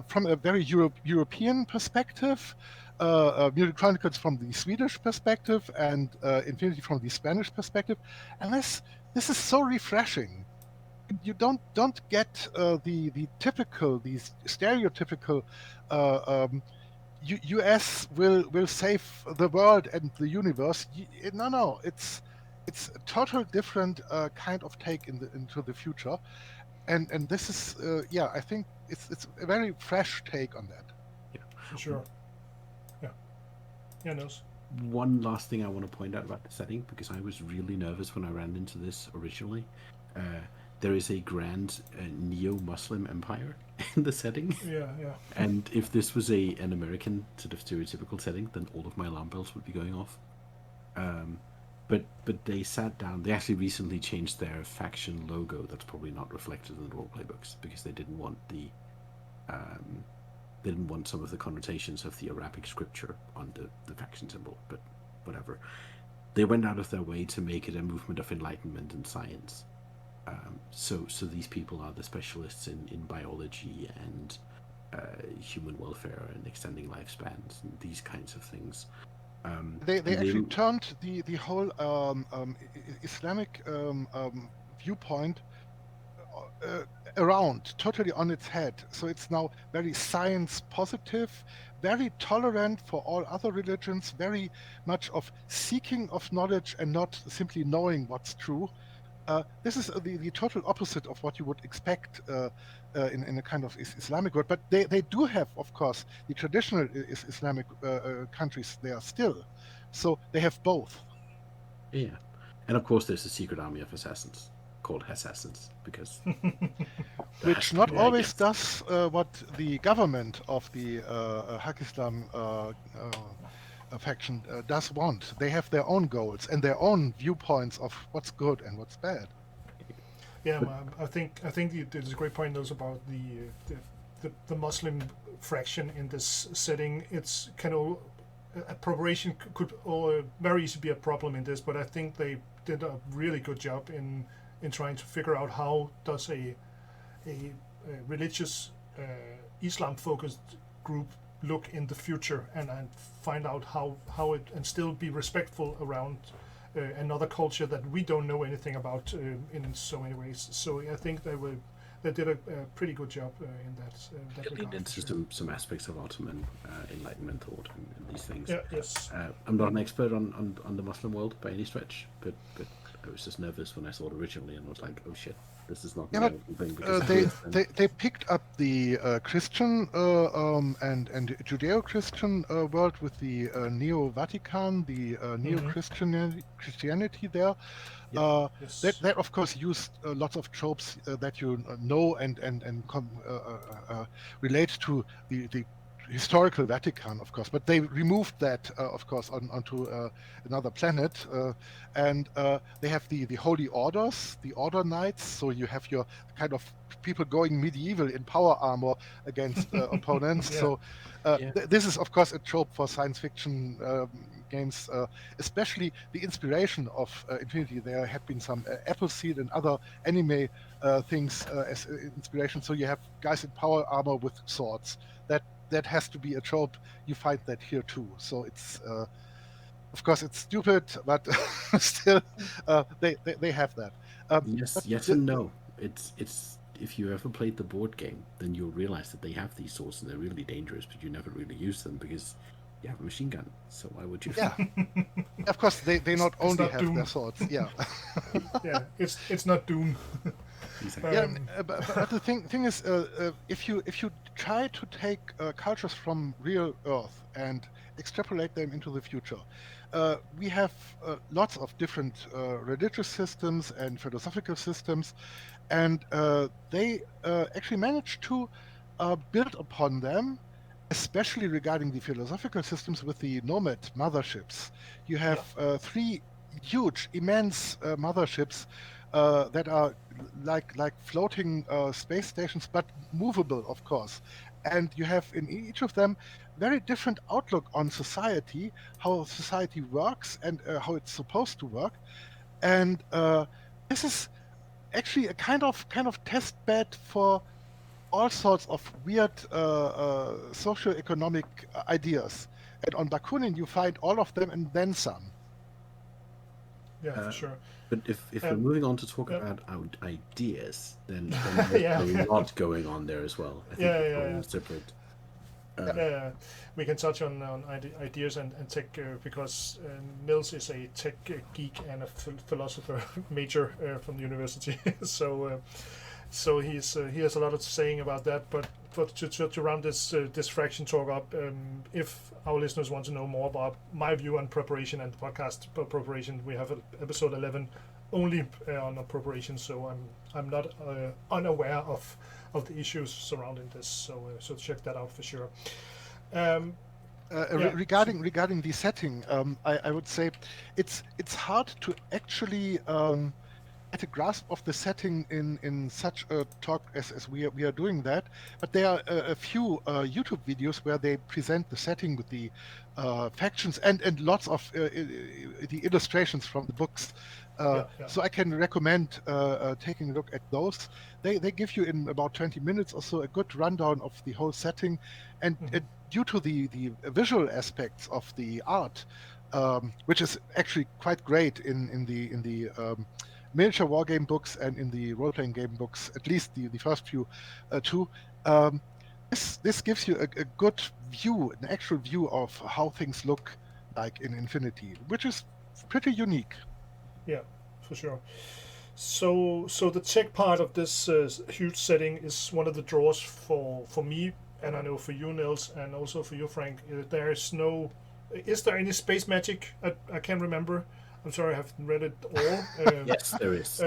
B: from a very European perspective, Mutant Chronicles from the Swedish perspective, and Infinity from the Spanish perspective. And this is so refreshing. You don't get the typical, these stereotypical US will save the world and the universe. No, it's a total different kind of take into the future, and this is I think it's a very fresh take on that.
C: Yeah,
A: for sure. Yeah, Niels.
C: One last thing I want to point out about the setting, because I was really nervous when I ran into this originally. There is a grand neo-Muslim empire in the setting.
A: Yeah.
C: And if this was an American sort of stereotypical setting, then all of my alarm bells would be going off. But they sat down. They actually recently changed their faction logo. That's probably not reflected in the roleplay books, because they didn't want some of the connotations of the Arabic scripture on the faction symbol. But whatever. They went out of their way to make it a movement of enlightenment and science. So these people are the specialists in biology and human welfare and extending lifespans and these kinds of things.
B: They actually turned the whole Islamic viewpoint around, totally on its head. So it's now very science positive, very tolerant for all other religions, very much of seeking of knowledge and not simply knowing what's true. This is the total opposite of what you would expect in a kind of Islamic world. But they do have, of course, the traditional Islamic countries there still. So they have both.
C: Yeah. And of course, there's a secret army of assassins called assassins, because
B: which not always does what the government of the Haq Islam faction does want. They have their own goals and their own viewpoints of what's good and what's bad.
A: Yeah, I think there's a great point those about the Muslim fraction in this setting. It's kind of appropriation could very easily be a problem in this, but I think they did a really good job in trying to figure out how does a religious Islam focused group look in the future, and find out how it, and still be respectful around another culture that we don't know anything about in so many ways. So I think they did a pretty good job in that
C: It leaned
A: regard. For
C: into
A: sure.
C: some aspects of Ottoman Enlightenment thought and these things.
A: Yeah. Yes.
C: I'm not an expert on the Muslim world by any stretch, but I was just nervous when I saw it originally and was like, oh shit, this is not
B: Yeah,
C: the
B: but
C: thing because
B: they picked up the Christian and Judeo-Christian world with the Neo-Vatican, the Neo-Christianity there.
A: Yes.
B: That of course used lots of tropes that you know and relate to the historical Vatican, of course, but they removed that, of course, onto another planet, and they have the holy orders, the order knights. So you have your kind of people going medieval in power armor against opponents.
A: Yeah.
B: So this is, of course, a trope for science fiction games, especially the inspiration of Infinity. There had been some Appleseed and other anime things as inspiration. So you have guys in power armor with swords. That has to be a trope. You find that here too. So it's, of course, it's stupid, but still, they have that.
C: Yes and no. It's if you ever played the board game, then you'll realize that they have these swords and they're really dangerous, but you never really use them because you have a machine gun. So why would you?
B: Yeah, of course they not only
A: not
B: have
A: Doom.
B: their swords. Yeah.
A: Yeah. It's not Doom.
C: Exactly.
B: Yeah, but the thing is, if you try to take cultures from real Earth and extrapolate them into the future, we have lots of different religious systems and philosophical systems, and they actually managed to build upon them, especially regarding the philosophical systems with the nomad motherships. You have three huge, immense motherships that are like floating space stations, but movable, of course. And you have in each of them very different outlook on society, how society works, and how it's supposed to work. And this is actually a kind of test bed for all sorts of weird socio-economic ideas. And on Bakunin, you find all of them and then some.
A: Yeah, for sure.
C: But if we're moving on to talk about our ideas, then there's a lot going on there as well. I think it's separate.
A: We can touch on ideas and tech because Niels is a tech geek and a philosopher major from the university. So he has a lot of saying about that. But to round this fraction talk up, if our listeners want to know more about my view on preparation and podcast preparation, we have episode 11 only on preparation. So I'm not unaware of the issues surrounding this. So check that out for sure.
B: Regarding the setting, I would say it's hard to actually get a grasp of the setting in such a talk as we are doing that. But there are a few YouTube videos where they present the setting with the factions and lots of the illustrations from the books. So I can recommend taking a look at those. They give you in about 20 minutes or so a good rundown of the whole setting, and due to the visual aspects of the art, which is actually quite great in the miniature wargame books and in the role-playing game books, at least the first few two. This gives you a good view, an actual view of how things look like in Infinity, which is pretty unique.
A: Yeah, for sure. So the tech part of this huge setting is one of the draws for me, and I know for you, Niels, and also for you, Frank. Is there any space magic? I can't remember. I'm sorry, I haven't read it all.
C: Yes, there is.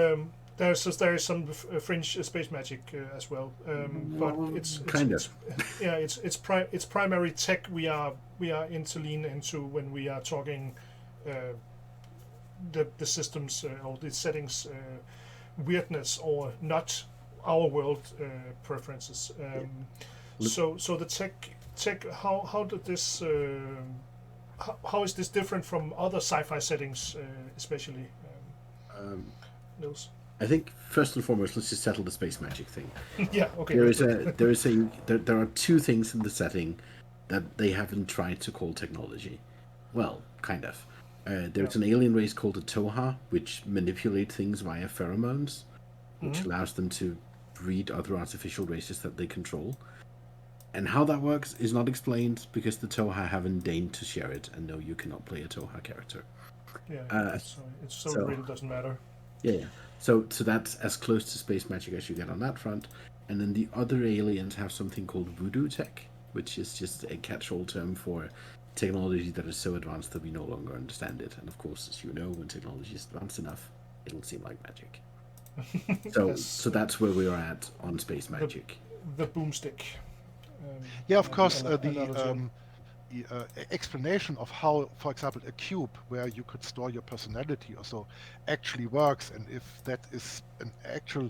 A: There is some fringe space magic as well, but it's primary tech we are into lean into when we are talking the systems or the settings weirdness or not our world preferences. So the tech how did this how is this different from other sci-fi settings, especially? Niels?
C: I think first and foremost, let's just settle the space magic thing.
A: Yeah, okay.
C: There are two things in the setting that they haven't tried to call technology. Well, kind of. There's an alien race called the Toha, which manipulate things via pheromones, which allows them to breed other artificial races that they control. And how that works is not explained because the Toha haven't deigned to share it, and no, you cannot play a Toha character.
A: Yeah, so it really doesn't matter.
C: Yeah. So that's as close to space magic as you get on that front. And then the other aliens have something called voodoo tech, which is just a catch-all term for technology that is so advanced that we no longer understand it. And of course, as you know, when technology is advanced enough, it'll seem like magic. So that's where we are at on space magic.
A: The boomstick.
B: Of course, the explanation of how, for example, a cube where you could store your personality or so actually works, and if that is an actual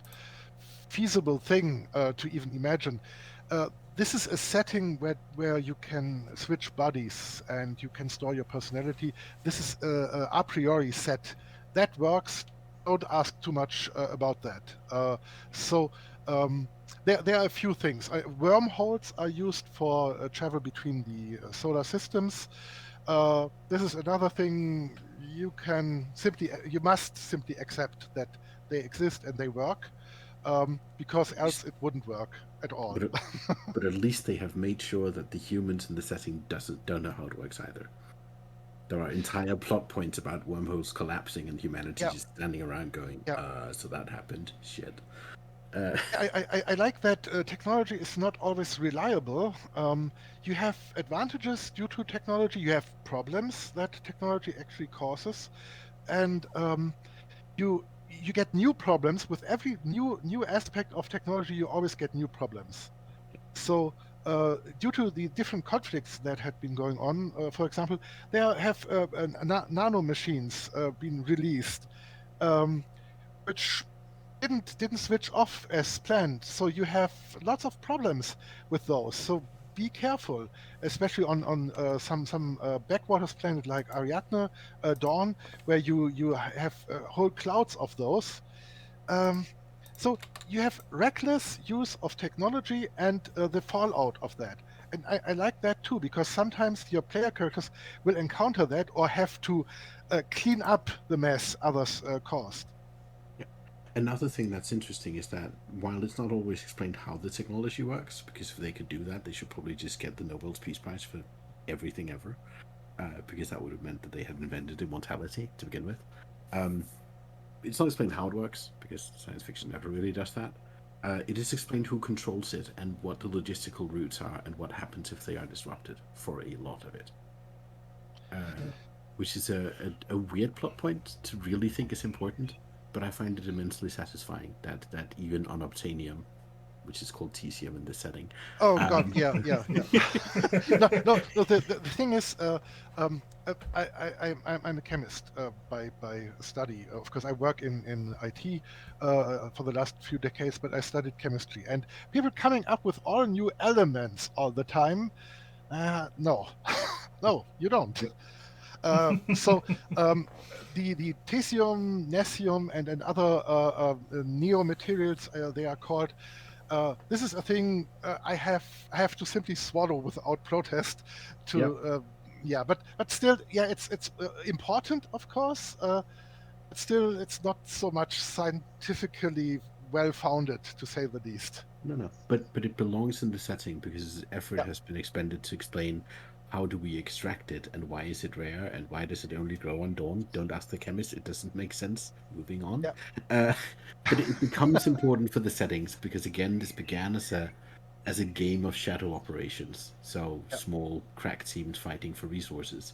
B: feasible thing to even imagine. This is a setting where you can switch bodies and you can store your personality. This is a priori set. That works. Don't ask too much about that. There are a few things. Wormholes are used for travel between the solar systems. This is another thing you must simply accept that they exist and they work, because else it wouldn't work at all.
C: But at least they have made sure that the humans in the setting don't know how it works either. There are entire plot points about wormholes collapsing and humanity just standing around going, so that happened. Shit.
B: I like that technology is not always reliable. You have advantages due to technology. You have problems that technology actually causes, and you get new problems with every new aspect of technology. You always get new problems. So due to the different conflicts that had been going on, for example, there have nano machines been released, which didn't switch off as planned. So you have lots of problems with those. So be careful, especially on some backwaters planet like Ariadne, Dawn, where you have whole clouds of those. So you have reckless use of technology and the fallout of that. And I like that too, because sometimes your player characters will encounter that or have to clean up the mess others caused.
C: Another thing that's interesting is that while it's not always explained how the technology works, because if they could do that, they should probably just get the Nobel Peace Prize for everything ever, because that would have meant that they had invented immortality to begin with. It's not explained how it works, because science fiction never really does that. It is explained who controls it and what the logistical routes are and what happens if they are disrupted for a lot of it. Which is a weird plot point to really think is important. But I find it immensely satisfying that even unobtainium, which is called tesium in this setting.
B: Oh God, yeah. No. The thing is, I'm a chemist by study. Of course, I work in IT for the last few decades, but I studied chemistry. And people coming up with all new elements all the time. No, no, you don't. The tesium, nesium, and other neo materials, they are called. This is a thing I have to simply swallow without protest. But still, it's important, of course. But still, it's not so much scientifically well founded, to say the least.
C: No, but it belongs in the setting because effort has been expended to explain how do we extract it and why is it rare and why does it only grow on Dawn? Don't ask the chemist; it doesn't make sense. Moving on. But it becomes important for the settings because again, this began as a game of shadow operations. So small crack teams fighting for resources.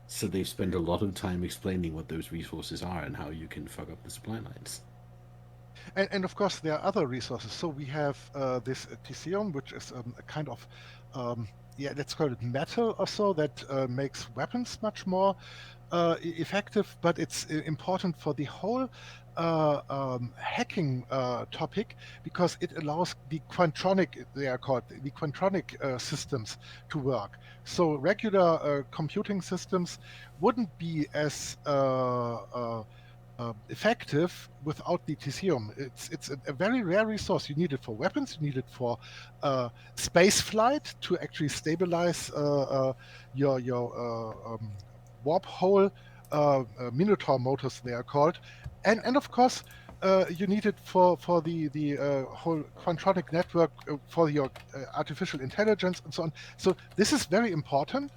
C: So they've spent a lot of time explaining what those resources are and how you can fuck up the supply lines.
B: And of course, there are other resources. So we have this tesium, which is a kind of let's call it metal or so that makes weapons much more effective, but it's important for the whole hacking topic because it allows the quantronic, they are called the quantronic systems to work. So regular computing systems wouldn't be as effective without the tesium. It's a very rare resource. You need it for weapons. You need it for space flight to actually stabilize your warp hole Minotaur motors, they are called, and of course you need it for the whole quantronic network for your artificial intelligence and so on. So this is very important.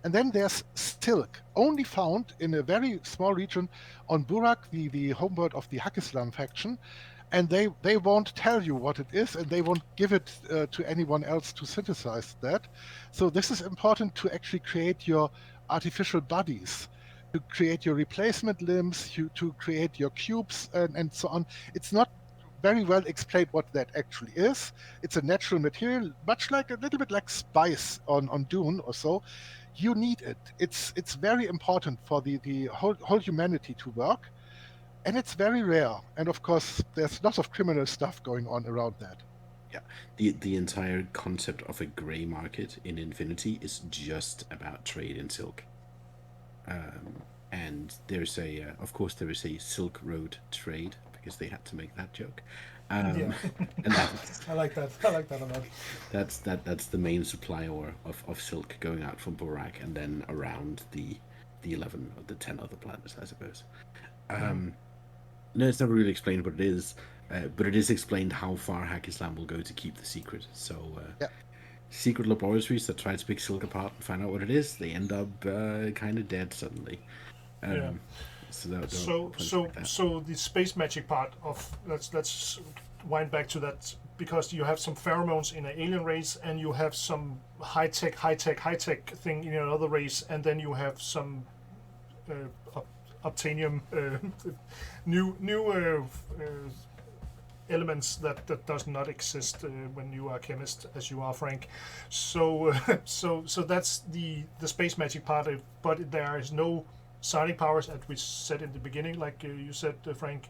B: And then there's silk, only found in a very small region on Burak, the homeworld of the Hakislam faction. And they won't tell you what it is, and they won't give it to anyone else to synthesize that. So this is important to actually create your artificial bodies, to create your replacement limbs, to create your cubes, and so on. It's not very well explained what that actually is. It's a natural material, much like a little bit like spice on Dune or so. You need it. It's very important for the whole humanity to work, and it's very rare. And of course, there's lots of criminal stuff going on around that.
C: Yeah, the entire concept of a gray market in Infinity is just about trade in silk. And there's of course, there is a Silk Road trade because they had to make that joke.
A: Yeah.
C: And that's,
A: I like that. I like that a lot.
C: that's the main supply of silk going out from Borak and then around the 11 or the 10 other planets, I suppose. No, it's never really explained what it is, but it is explained how far Hakislam will go to keep the secret. So,
B: Yeah.
C: secret laboratories that try to pick silk apart and find out what it is, they end up kind of dead suddenly.
A: Yeah.
C: So, there are
A: So
C: points
A: so
C: like that.
A: so the space magic part of let's wind back to that, because you have some pheromones in an alien race and you have some high tech thing in another race, and then you have some obtanium new elements that does not exist when you are a chemist, as you are, Frank. So so that's the space magic part, but there is no psionic powers, as we said in the beginning, like you said, Frank.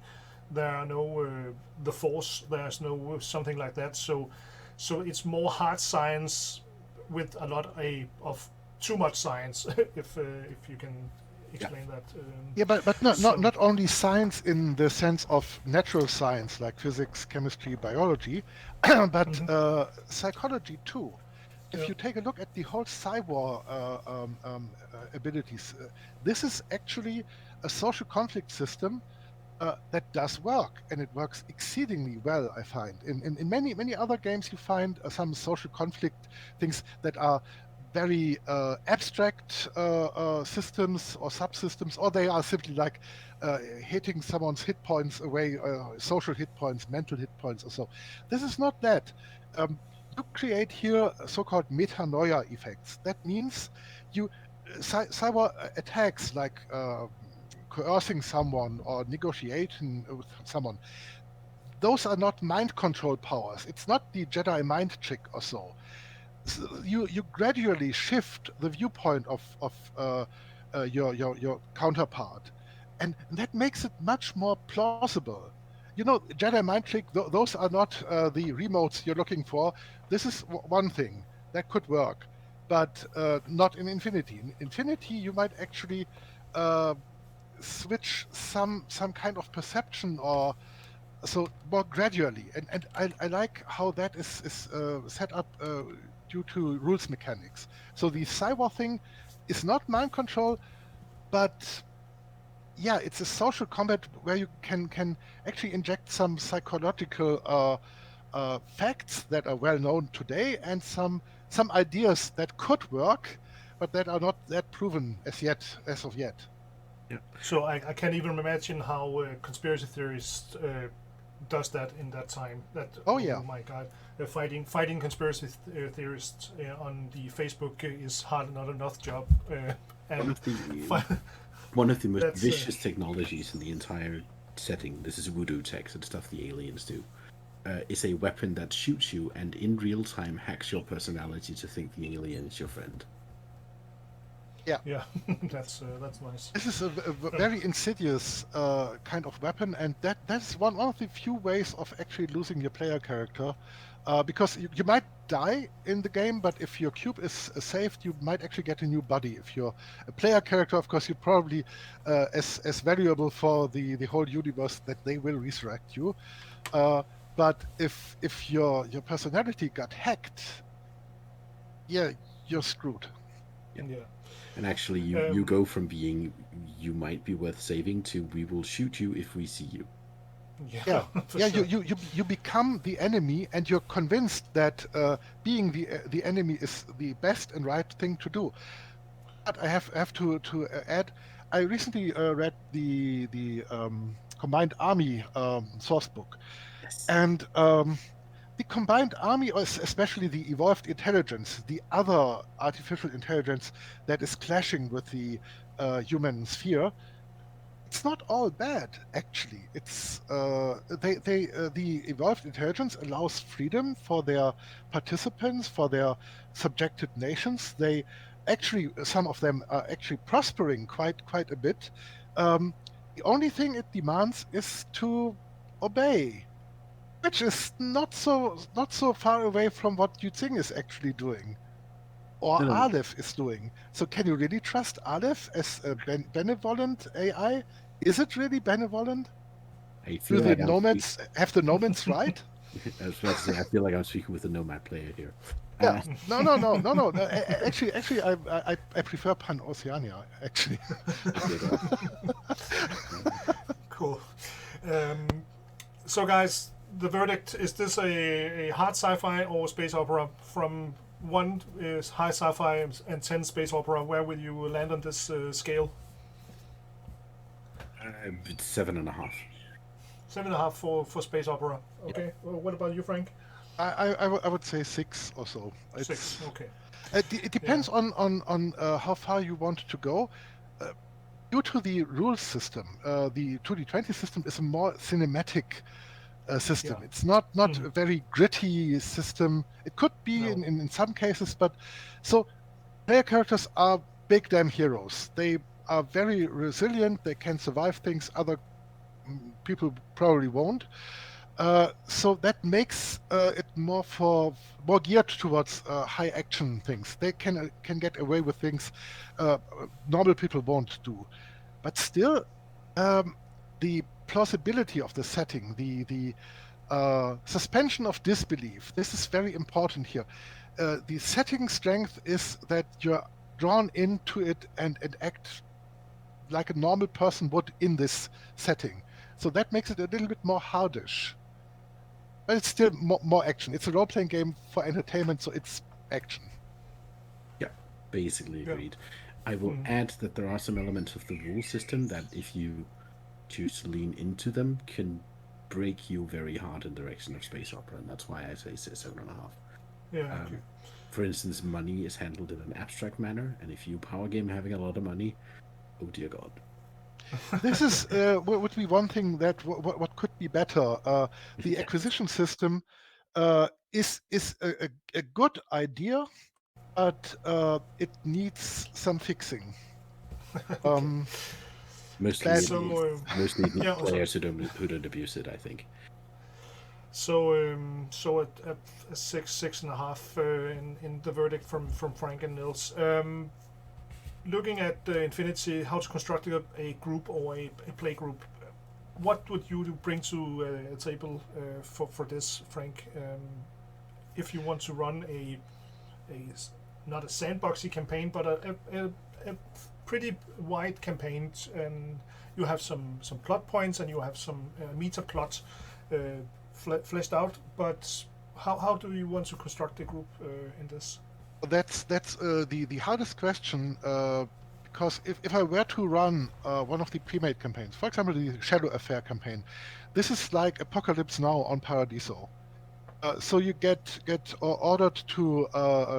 A: There are no the force. There's no something like that. So it's more hard science with a lot of too much science, if you can explain that.
B: Yeah, but not only science in the sense of natural science like physics, chemistry, biology, but psychology too. If you take a look at the whole cyber abilities, this is actually a social conflict system that does work, and it works exceedingly well, I find. In many other games, you find some social conflict things that are very abstract systems or subsystems, or they are simply like hitting someone's hit points away, social hit points, mental hit points, or so. This is not that. You create here so-called metanoia effects. That means you cyber attacks like coercing someone or negotiating with someone. Those are not mind control powers. It's not the Jedi mind trick or so. You gradually shift the viewpoint of your counterpart, and that makes it much more plausible. You know, Jedi mind trick; those are not the remotes you're looking for. This is one thing that could work, but not in Infinity. In Infinity, you might actually switch some kind of perception or so more gradually, and I like how that is set up due to rules mechanics. So the cyber thing is not mind control, but yeah, it's a social combat where you can actually inject some psychological facts that are well known today and some ideas that could work, but that are not that proven as of yet.
C: Yeah.
A: So I can't even imagine how conspiracy theorists does that in that time. That
B: Oh yeah.
A: my God, fighting conspiracy theorists on the Facebook is hard not enough job. And
C: One of the most
A: That's,
C: vicious technologies in the entire setting, this is voodoo tech and stuff the aliens do, is a weapon that shoots you and in real time hacks your personality to think the alien is your friend.
A: yeah, that's nice.
B: This is a very insidious kind of weapon, and that's one of the few ways of actually losing your player character, because you might die in the game, but if your cube is saved, you might actually get a new body. If you're a player character, of course, you're probably as valuable for the whole universe that they will resurrect you. But if your personality got hacked, yeah, you're screwed.
A: Yeah.
C: And actually, you go from being you might be worth saving to we will shoot you if we see you.
A: Yeah. For
B: Yeah.
A: sure.
B: You become the enemy, and you're convinced that being the enemy is the best and right thing to do. But I have to add, I recently read the Combined Army source book,
C: Yes.
B: and the Combined Army, or especially the evolved intelligence, the other artificial intelligence that is clashing with the human sphere, it's not all bad, actually. It's the evolved intelligence allows freedom for their participants, for their subjected nations. They actually, some of them are actually prospering quite a bit. Um, the only thing it demands is to obey, which is not so far away from what Yuting is actually doing, or
C: No, no,
B: Aleph is doing. So can you really trust Aleph as a benevolent AI? Is it really benevolent?
C: I
B: Do
C: feel
B: the
C: like
B: nomads have the nomads right?
C: I was about to say I feel like I'm speaking with a nomad player here.
B: Yeah. No. Actually, I prefer Pan-Oceania, actually.
C: Okay, well,
A: Cool. So, guys, the verdict is this a hard sci-fi or space opera? From 1 is high sci-fi and 10 space opera. Where will you land on this scale?
C: it's 7.5.
A: 7.5 for space opera. Okay. Well, what about you, Frank?
B: I would say 6 or so.
A: 6. Okay.
B: It depends on how far you want to go. Due to the rules system, the 2D20 system is a more cinematic system.
A: Yeah.
B: It's not a very gritty system. It could be
A: No.
B: in some cases, but so player characters are big damn heroes. They are very resilient. They can survive things other people probably won't. So that makes it more geared towards high action things. They can get away with things normal people won't do. But still, the plausibility of the setting, the suspension of disbelief, this is very important here. The setting strength is that you're drawn into it and act like a normal person would in this setting. So that makes it a little bit more hardish. But it's still more action. It's a role-playing game for entertainment, so it's action.
C: Yeah, basically
A: Yeah.
C: agreed. I will add that there are some elements of the rule system that, if you choose to lean into them, can break you very hard in the direction of space opera, and that's why I say 7.5.
A: Yeah. Okay.
C: For instance, money is handled in an abstract manner, and if you power game having a lot of money, oh dear God.
B: This is would be one thing that what could be better. The
C: Yeah.
B: acquisition system is a good idea, but it needs some fixing.
C: Mostly,
B: That-
A: So,
C: mostly it needs
A: yeah, sorry.
C: players who don't abuse it, I think.
A: So at 6.5 in the verdict from Frank and Niels. Looking at Infinity, how to construct a group or a play group. What would you bring to a table for this, Frank? If you want to run a not a sandboxy campaign, but a pretty wide campaign, and you have some plot points and you have some meta plot fleshed out. But how do you want to construct a group in this?
B: That's the hardest question, because if I were to run one of the pre-made campaigns, for example, the Shadow Affair campaign, this is like Apocalypse Now on Paradiso. So you get ordered to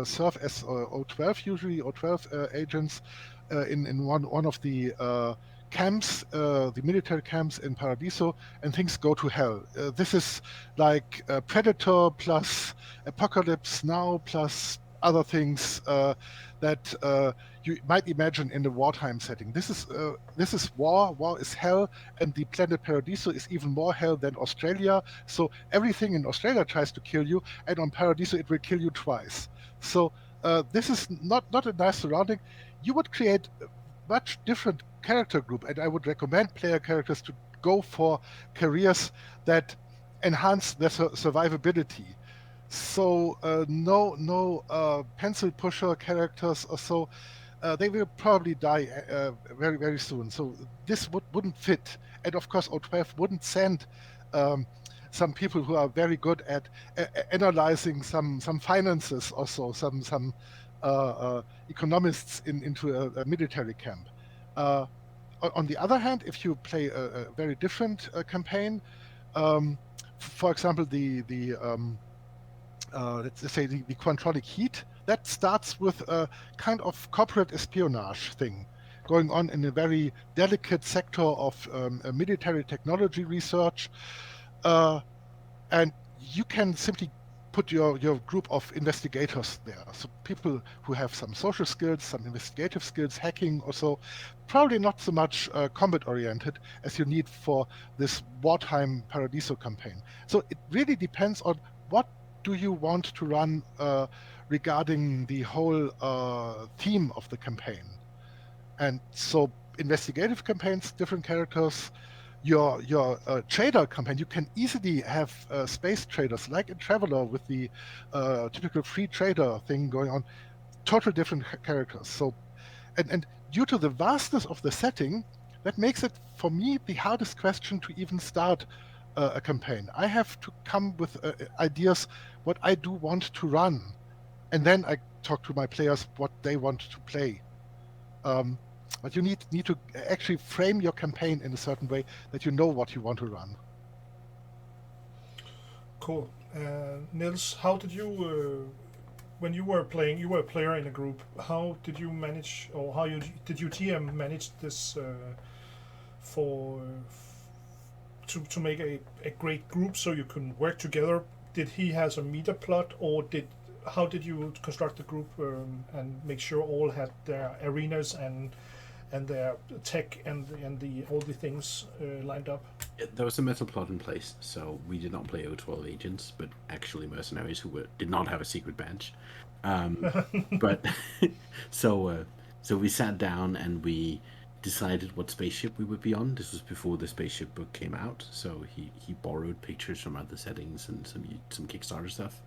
B: serve as O12, usually O12 agents in one of the camps, the military camps in Paradiso, and things go to hell. This is like Predator plus Apocalypse Now plus other things that you might imagine in the wartime setting. This is war. War is hell, and the planet Paradiso is even more hell than Australia. So everything in Australia tries to kill you, and on Paradiso it will kill you twice. So this is not a nice surrounding. You would create a much different character group, and I would recommend player characters to go for careers that enhance their survivability. So no pencil pusher characters or so. they will probably die very, very soon. So this wouldn't fit. And of course, O12 wouldn't send some people who are very good at analyzing some finances, also some economists into a military camp. On the other hand, if you play a very different campaign, for example, let's say the Quantronic Heat, that starts with a kind of corporate espionage thing going on in a very delicate sector of military technology research. And you can simply put your group of investigators there. So people who have some social skills, some investigative skills, hacking also, probably not so much combat oriented as you need for this wartime Paradiso campaign. So it really depends on what do you want to run regarding the whole theme of the campaign. And so investigative campaigns, different characters. Your trader campaign, you can easily have space traders like in Traveler with the typical free trader thing going on. Total different characters. So, and due to the vastness of the setting, that makes it for me the hardest question to even start a campaign. I have to come with ideas what I do want to run, and then I talk to my players what they want to play. But you need to actually frame your campaign in a certain way that you know what you want to run.
A: Cool. Niels, how did you, when you were playing, you were a player in a group. How did you manage, or did you TM manage this for to make a great group so you can work together? Did he has a meta plot, or how did you construct the group and make sure all had their arenas and their tech and all the things lined up?
C: There was a meta plot in place, so we did not play O12 agents, but actually mercenaries who did not have a secret badge. But so we sat down and we decided what spaceship we would be on. This was before the spaceship book came out, so he borrowed pictures from other settings and some Kickstarter stuff.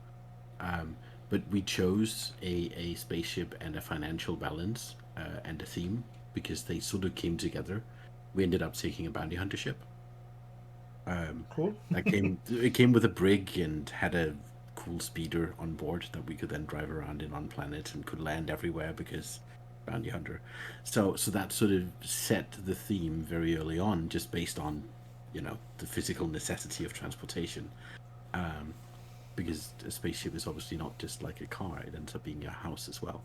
C: But we chose a spaceship and a financial balance and a theme because they sort of came together. We ended up taking a bounty hunter ship.
A: Cool.
C: It came with a brig and had a cool speeder on board that we could then drive around in on planet and could land everywhere because bounty hunter. So that sort of set the theme very early on, just based on the physical necessity of transportation. Because a spaceship is obviously not just like a car; it ends up being your house as well.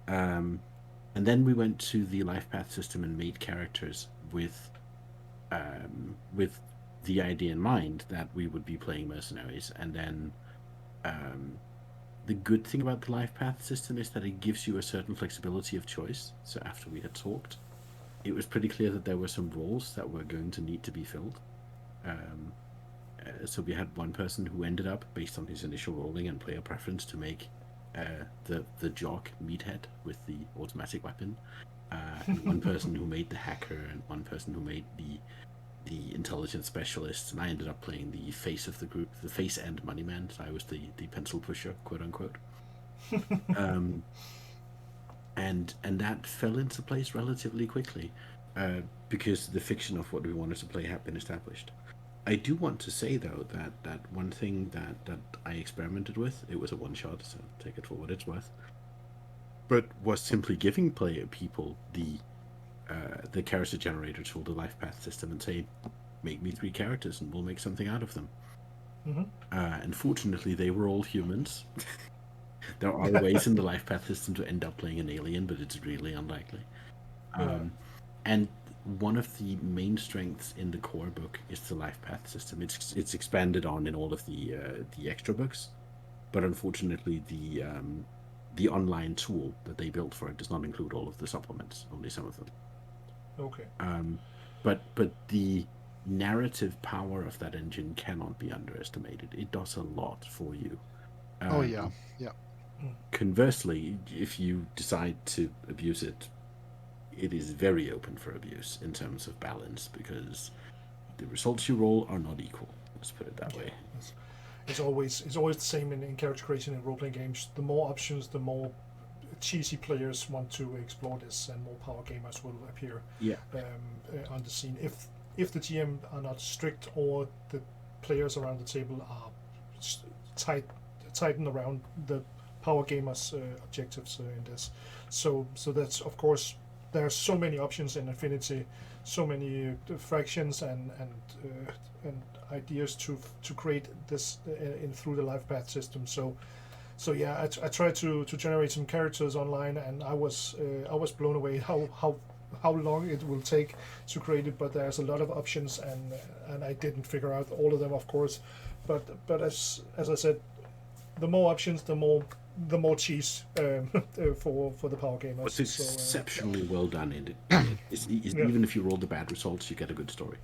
C: And then we went to the life path system and made characters with the idea in mind that we would be playing mercenaries. And then the good thing about the life path system is that it gives you a certain flexibility of choice. So after we had talked, it was pretty clear that there were some roles that were going to need to be filled. So we had one person who ended up, based on his initial rolling and player preference, to make the jock meathead with the automatic weapon, and one person who made the hacker, and one person who made the intelligence specialist, and I ended up playing the face of the group, the face and money man. So I was the pencil pusher, quote unquote. And that fell into place relatively quickly because the fiction of what we wanted to play had been established. I do want to say, though, that one thing that I experimented with, it was a one-shot, so take it for what it's worth, but was simply giving people the character generator tool, the life path system, and say, make me 3 characters and we'll make something out of them.
A: Mm-hmm.
C: And fortunately, they were all humans. There are ways in the life path system to end up playing an alien, but it's really unlikely. And one of the main strengths in the core book is the life path system. It's expanded on in all of the extra books, but unfortunately the online tool that they built for it does not include all of the supplements, only some of them.
A: Okay.
C: But the narrative power of that engine cannot be underestimated. It does a lot for you.
B: Oh yeah.
C: Conversely, if you decide to abuse it, it is very open for abuse in terms of balance, because the results you roll are not equal. Let's put it that way.
A: It's always the same in character creation in role-playing games. The more options, the more cheesy players want to explore this, and more power gamers will appear
C: Yeah.
A: on the scene. If the GM are not strict, or the players around the table are tighten around the power gamers' objectives in this. So that's, of course, there are so many options in Infinity, so many fractions and ideas to create this in through the life path system. So yeah, I tried to generate some characters online, and I was blown away how long it will take to create it. But there's a lot of options, and I didn't figure out all of them, of course. But as I said, the more options, the more cheese for the power gamers.
C: It's exceptionally well done in it.
A: Yeah.
C: Even if you roll the bad results, you get a good story.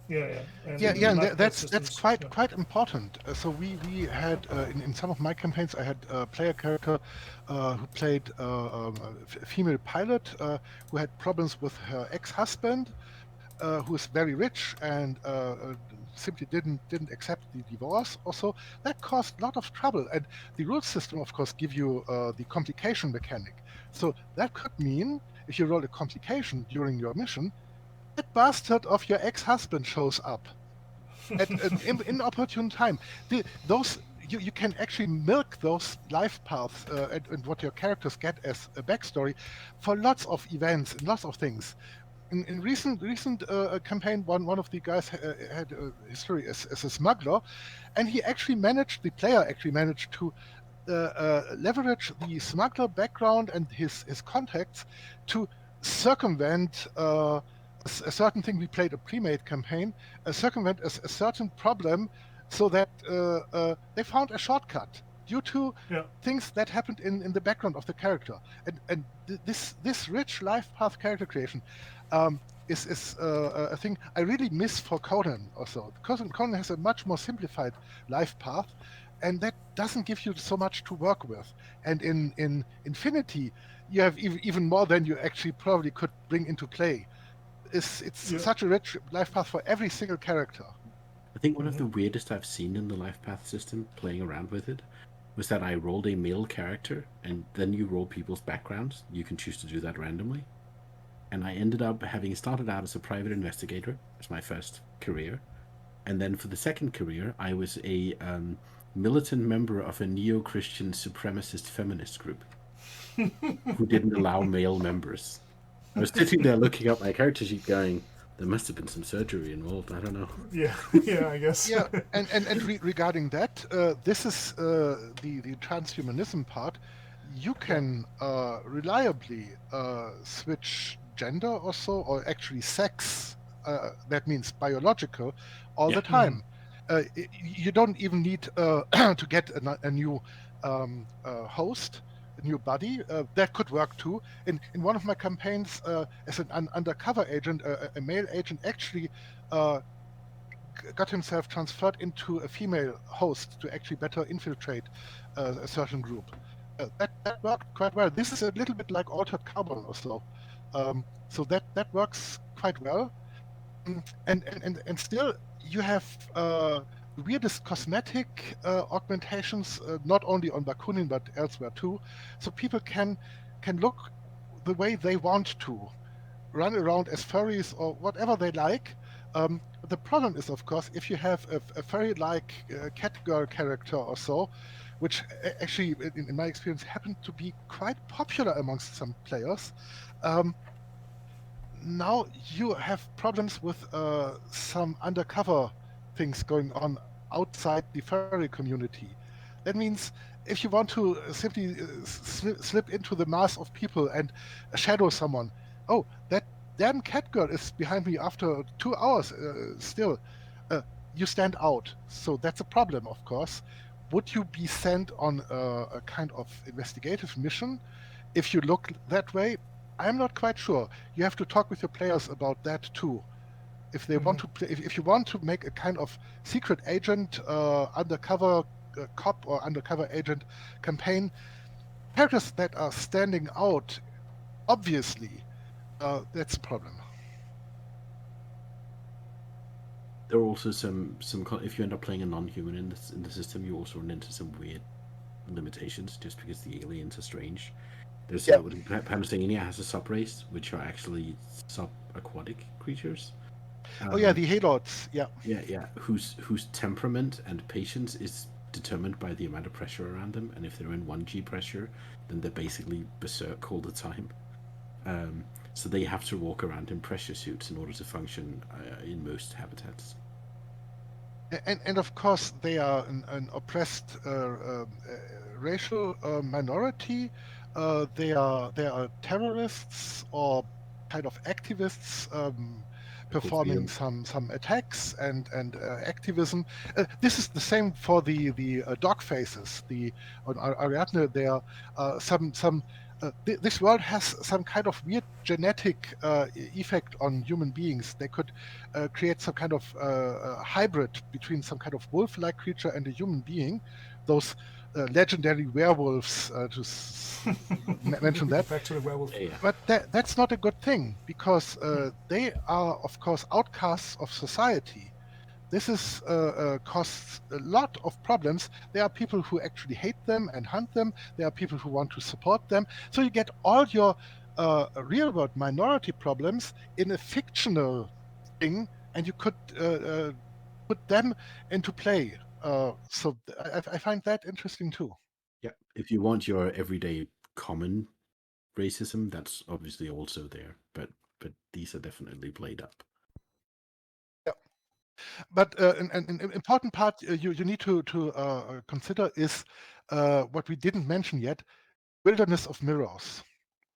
B: And that's quite important. So we had in some of my campaigns, I had a player character who played a female pilot who had problems with her ex-husband, who is very rich and simply didn't accept the divorce. Also, that caused a lot of trouble. And the rule system, of course, give you the complication mechanic. So that could mean if you roll a complication during your mission, that bastard of your ex-husband shows up at an inopportune time. You can actually milk those life paths and what your characters get as a backstory for lots of events and lots of things. In recent campaign, one of the guys had a history as a smuggler, and the player actually managed to leverage the smuggler background and his contacts to circumvent a certain thing. We played a pre-made campaign, circumvent a certain problem, so that they found a shortcut due to things that happened in the background of the character. And this rich life path character creation is a thing I really miss for CodeOne also. CodeOne has a much more simplified life path, and that doesn't give you so much to work with. And in Infinity, you have even more than you actually probably could bring into play. It's such a rich life path for every single character.
C: I think one of the weirdest I've seen in the life path system, playing around with it, was that I rolled a male character, and then you roll people's backgrounds. You can choose to do that randomly. And I ended up having started out as a private investigator. It was my first career. And then for the second career, I was a militant member of a neo-Christian supremacist feminist group who didn't allow male members. I was sitting there looking up my character sheet going, there must have been some surgery involved. I don't know.
A: Yeah, I guess.
B: Yeah, and regarding that, this is the transhumanism part. You can reliably switch gender or so, or actually sex. That means biological, all the time. You don't even need to get a new host, a new body. That could work too. In one of my campaigns, as an undercover agent, a male agent actually got himself transferred into a female host to actually better infiltrate a certain group. That worked quite well. This is a little bit like Altered Carbon or so. So that works quite well. And still, you have weirdest cosmetic augmentations, not only on Bakunin but elsewhere too. So people can look the way they want to, run around as furries or whatever they like. The problem is, of course, if you have a furry-like catgirl character or so, which actually, in my experience, happened to be quite popular amongst some players. Now you have problems with some undercover things going on outside the furry community. That means if you want to simply slip into the mass of people and shadow someone, oh, that damn catgirl is behind me after 2 hours still, you stand out. So that's a problem, of course. Would you be sent on a kind of investigative mission if you look that way? I'm not quite sure. You have to talk with your players about that too. If they want to play, if you want to make a kind of secret agent, undercover cop or undercover agent campaign, characters that are standing out, obviously, that's a problem.
C: There are also some if you end up playing a non-human in the system, you also run into some weird limitations just because the aliens are strange. There's
B: Yeah.
C: Panostania has a subrace, which are actually sub-aquatic creatures.
B: Oh yeah, the Halots. Yeah.
C: Yeah. Whose temperament and patience is determined by the amount of pressure around them, and if they're in 1G pressure, then they're basically berserk all the time. So they have to walk around in pressure suits in order to function in most habitats.
B: And of course, they are an oppressed racial minority. They are terrorists or kind of activists performing some attacks and activism. This is the same for the dog faces. On Ariadne, there are some. This world has some kind of weird genetic effect on human beings. They could create some kind of hybrid between some kind of wolf-like creature and a human being. Those legendary werewolves, mention that.
A: Back to the werewolf.
C: Yeah.
B: But that's not a good thing, because they are, of course, outcasts of society. This is causes a lot of problems. There are people who actually hate them and hunt them. There are people who want to support them. So you get all your real-world minority problems in a fictional thing, and you could put them into play. So I find that interesting too.
C: Yeah. If you want your everyday common racism, that's obviously also there, but these are definitely played up.
B: Yeah. But an important part you need to consider is what we didn't mention yet: wilderness of mirrors.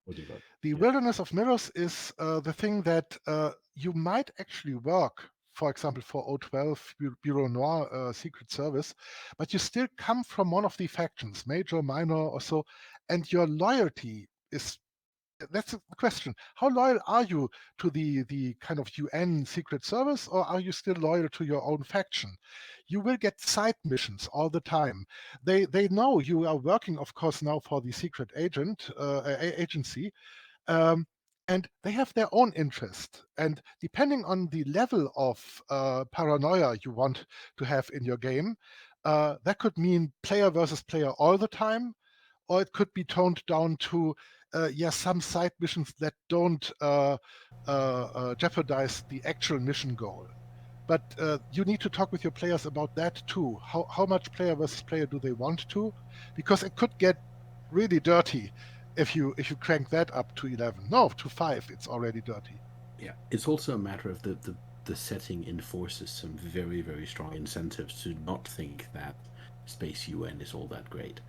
C: What do you got?
B: The wilderness of mirrors is the thing that you might actually work, for example, for O12 Bureau Noir Secret Service, but you still come from one of the factions, major, minor, or so, and your loyalty is. That's the question. How loyal are you to the kind of UN Secret Service, or are you still loyal to your own faction? You will get side missions all the time. They know you are working, of course, now for the secret agency, and they have their own interest. And depending on the level of paranoia you want to have in your game, that could mean player versus player all the time, or it could be toned down to some side missions that don't jeopardize the actual mission goal. But you need to talk with your players about that too. How much player versus player do they want to? Because it could get really dirty if you crank that up to 11. No, to 5, it's already dirty.
C: Yeah, it's also a matter of the setting enforces some very, very strong incentives to not think that Space UN is all that great.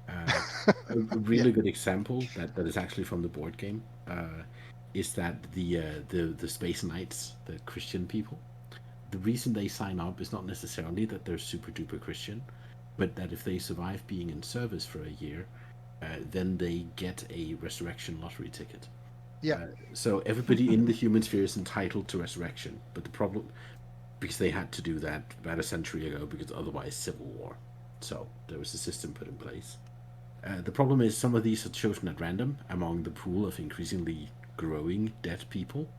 C: A really good example that is actually from the board game is that the Space Knights, the Christian people, the reason they sign up is not necessarily that they're super duper Christian, but that if they survive being in service for a year, then they get a resurrection lottery ticket.
B: Yeah.
C: So everybody in the human sphere is entitled to resurrection, but the problem, because they had to do that about a century ago, because otherwise civil war. So there was a system put in place. The problem is some of these are chosen at random among the pool of increasingly growing dead people,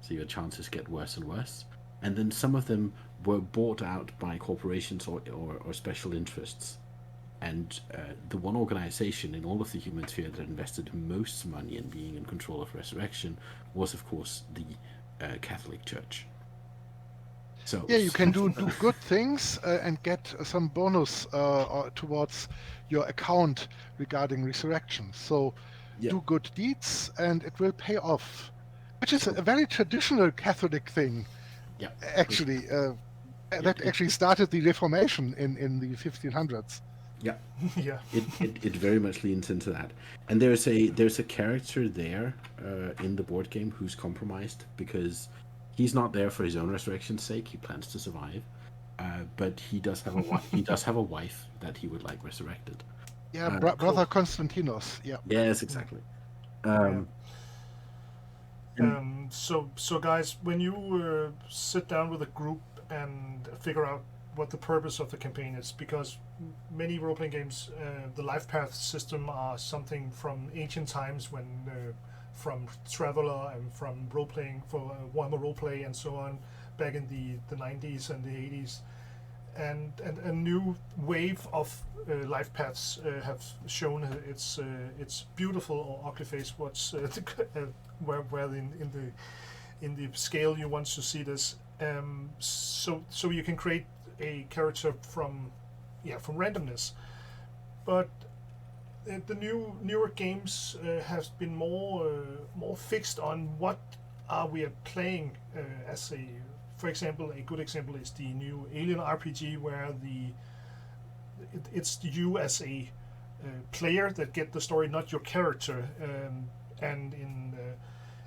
C: so your chances get worse and worse. And then some of them were bought out by corporations or special interests. And the one organization in all of the human sphere that invested most money in being in control of resurrection was, of course, the Catholic Church. So
B: yeah, you can do good things and get some bonus towards your account regarding resurrection. So do good deeds and it will pay off, which is a very traditional Catholic thing.
C: Yeah,
B: actually, that actually started the Reformation in the 1500s.
C: Yeah,
A: Yeah.
C: It very much leans into that, and there's a character there in the board game who's compromised because he's not there for his own resurrection's sake. He plans to survive, but he does have a wife that he would like resurrected.
B: Yeah, brother Konstantinos. Yeah.
C: Yes, exactly.
A: So guys, when you sit down with a group and figure out what the purpose of the campaign is, because many role-playing games, the life path system are something from ancient times, when from Traveller and from role-playing for Warhammer Roleplay and so on, back in the 90s and the 80s. and a new wave of life paths have shown its beautiful or ugly face. What's where in the scale you want to see this. So you can create a character from randomness, but the newer games have been more fixed on what are we playing as a. For example, a good example is the new Alien RPG, where it's you as a player that get the story, not your character. And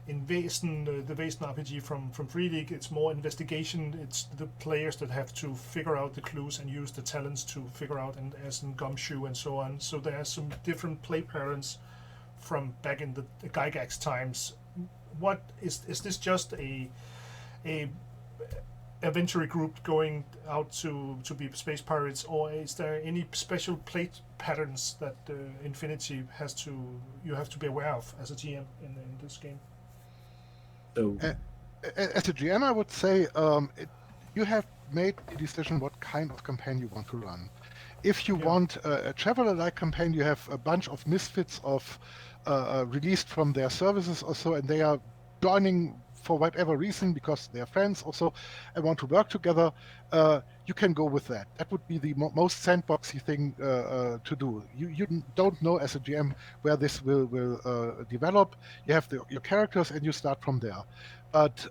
A: in Wesen, the Wesen RPG from Free League, it's more investigation. It's the players that have to figure out the clues and use the talents to figure out, and as in Gumshoe and so on. So there are some different play patterns from back in the Gygax times. What is this just a adventure group going out to be space pirates, or is there any special play patterns that Infinity you have to be aware of as a GM in this game?
C: So,
B: As a GM, I would say you have made the decision what kind of campaign you want to run. If you want a traveler-like campaign, you have a bunch of misfits of released from their services or so, and they are joining for whatever reason because they're friends also and want to work together. You can go with that. That would be the most sandboxy thing to do. You don't know as a GM where this will develop. You have your characters and you start from there. But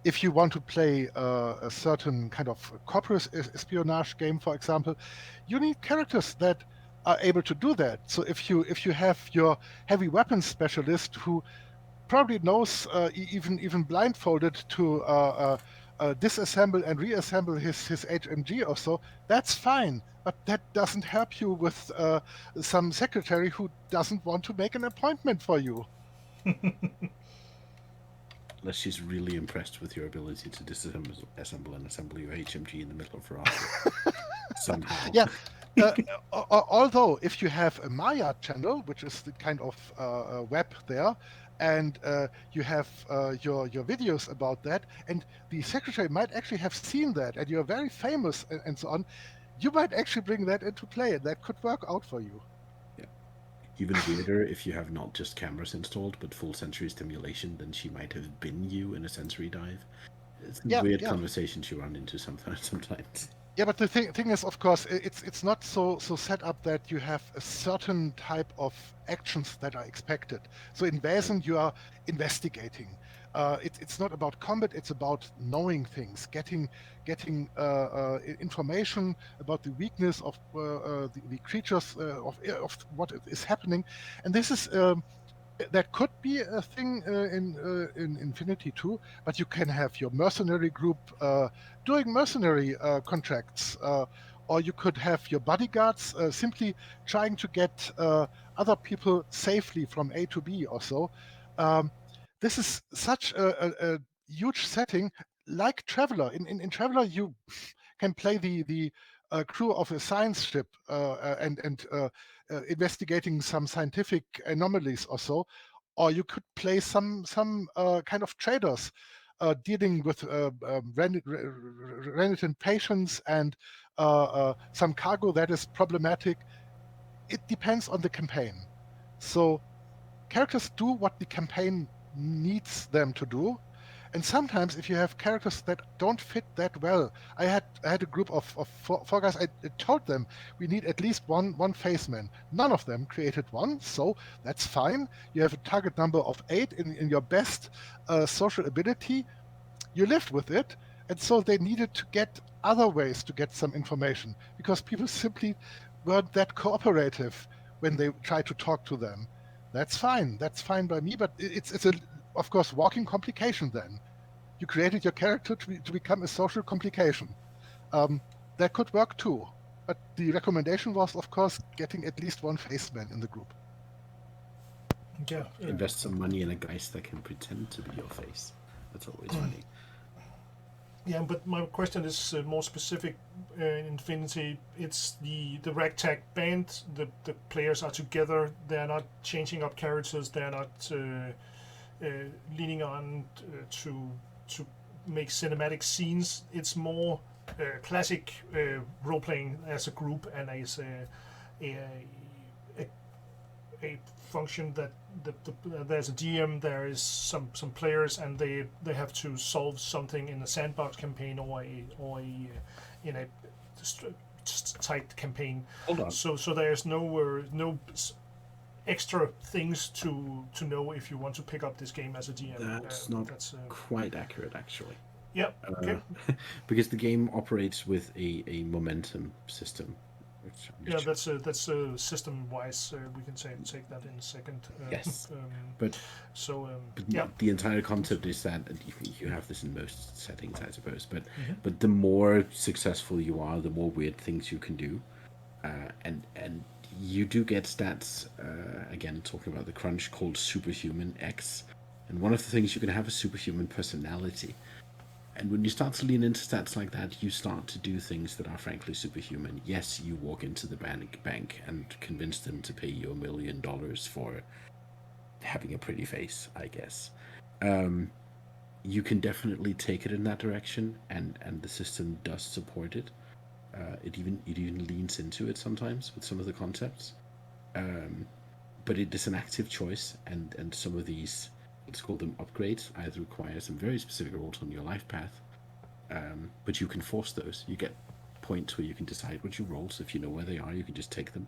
B: if you want to play a certain kind of corporate espionage game, for example, you need characters that are able to do that. So if you have your heavy weapons specialist who probably knows even blindfolded to disassemble and reassemble his HMG or so, that's fine. But that doesn't help you with some secretary who doesn't want to make an appointment for you.
C: unless she's really impressed with your ability to disassemble and assemble your HMG in the middle of her arm somehow.
B: Yeah. Although if you have a Maya channel, which is the kind of web there, and you have your videos about that, and the secretary might actually have seen that, and you're very famous and so on, you might actually bring that into play, and that could work out for you.
C: Yeah. Even weirder, if you have not just cameras installed, but full sensory stimulation, then she might have been you in a sensory dive. It's a weird conversation you run into sometimes.
B: Yeah, but the thing is, of course, it's not so set up that you have a certain type of actions that are expected. So in Wesen, you are investigating. It's not about combat; it's about knowing things, getting information about the weakness of the creatures of what is happening, and this is. That could be a thing in Infinity too, but you can have your mercenary group doing mercenary contracts, or you could have your bodyguards simply trying to get other people safely from A to B or so. This is such a huge setting, like Traveller. In Traveller, you can play the crew of a science ship and investigating some scientific anomalies or so, or you could play some kind of traders dealing with renitent patients and some cargo that is problematic. It depends on the campaign. So characters do what the campaign needs them to do. And sometimes, if you have characters that don't fit that well, I had a group of four guys. I told them we need at least one faceman. None of them created one, so that's fine. You have a target number of 8 in your best social ability. You lived with it, and so they needed to get other ways to get some information because people simply weren't that cooperative when they tried to talk to them. That's fine. That's fine by me, but it's a of course, walking complication then. You created your character to become a social complication. That could work too. But the recommendation was, of course, getting at least one faceman in the group.
A: Yeah.
C: Invest some money in a geist that can pretend to be your face. That's always funny.
A: Yeah, but my question is more specific. In Infinity, it's the ragtag band. The players are together. They're not changing up characters. They're not leaning on to make cinematic scenes. It's more classic role playing as a group and as a function that there's a DM, there is some players, and they have to solve something in a sandbox campaign or in a tight campaign.
C: Hold on.
A: So there's no extra things to know if you want to pick up this game as a DM.
C: That's not quite accurate, actually.
A: Yeah. Okay.
C: Because the game operates with a momentum system.
A: Yeah, that's a system-wise. We can take that in a second.
C: Yes, but
A: yeah,
C: the entire concept is that you have this in most settings, I suppose. But the more successful you are, the more weird things you can do, and you do get stats. Again, talking about the crunch, called Superhuman X, and one of the things you can have a superhuman personality. And when you start to lean into stats like that, you start to do things that are frankly superhuman. Yes, you walk into the bank and convince them to pay you $1 million for having a pretty face, I guess. You can definitely take it in that direction, and the system does support it. It even leans into it sometimes with some of the concepts. But it is an active choice, and some of these, let's call them upgrades, either require some very specific roles on your life path, but you can force those. You get points where you can decide what you roll, so if you know where they are, you can just take them.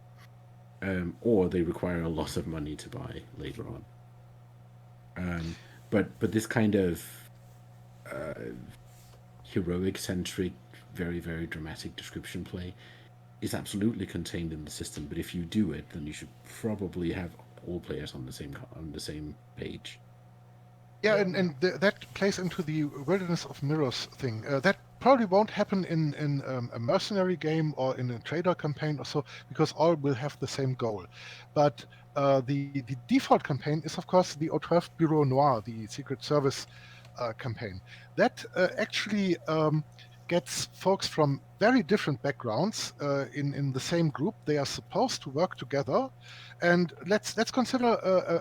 C: Or they require a lot of money to buy later on. But this kind of heroic-centric, very, very dramatic description play is absolutely contained in the system, but if you do it, then you should probably have all players on the same page.
B: Yeah, and that plays into the Wilderness of Mirrors thing. That probably won't happen in a mercenary game or in a trader campaign or so, because all will have the same goal. But the default campaign is, of course, the O12 Bureau Noir, the Secret Service campaign. That actually gets folks from very different backgrounds in the same group. They are supposed to work together, and let's consider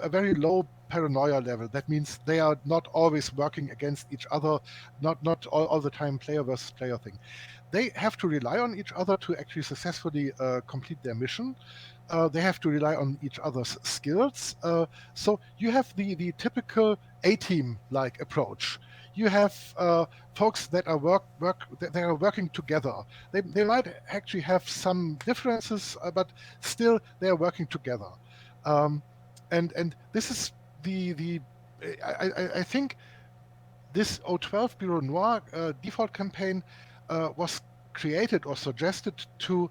B: a very low paranoia level. That means they are not always working against each other, not all the time player versus player thing. They have to rely on each other to actually successfully complete their mission. They have to rely on each other's skills. So you have the typical A-team-like approach. You have folks that are working together. They might actually have some differences, but still they are working together. And this is I think this O12 Bureau Noir default campaign was created or suggested to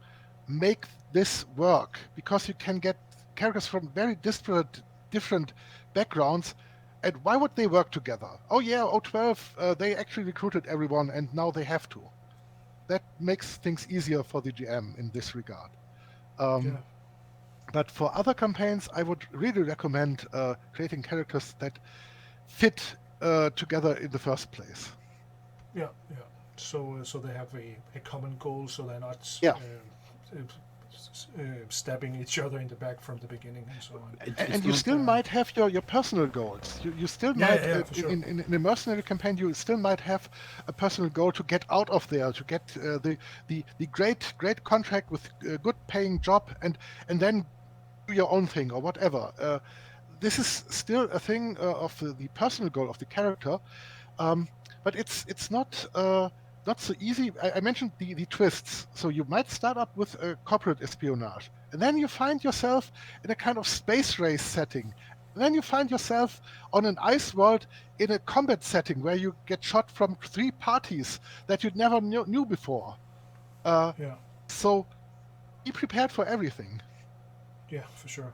B: make this work, because you can get characters from very disparate, different backgrounds. And why would they work together? Oh yeah, O12, they actually recruited everyone, and now they have to. That makes things easier for the GM in this regard. But for other campaigns, I would really recommend creating characters that fit together in the first place.
A: Yeah. So they have a common goal, so they're not stabbing each other in the back from the beginning and so on.
B: And you still might have your personal goals. You still might,
A: sure.
B: in a mercenary campaign, you still might have a personal goal to get out of there, to get the great contract with a good paying job, and then do your own thing or whatever. This is still a thing of the personal goal of the character, but it's not so easy. I mentioned the twists. So you might start up with a corporate espionage, and then you find yourself in a kind of space race setting. And then you find yourself on an ice world in a combat setting where you get shot from 3 parties that you never knew before. So be prepared for everything.
A: Yeah, for sure.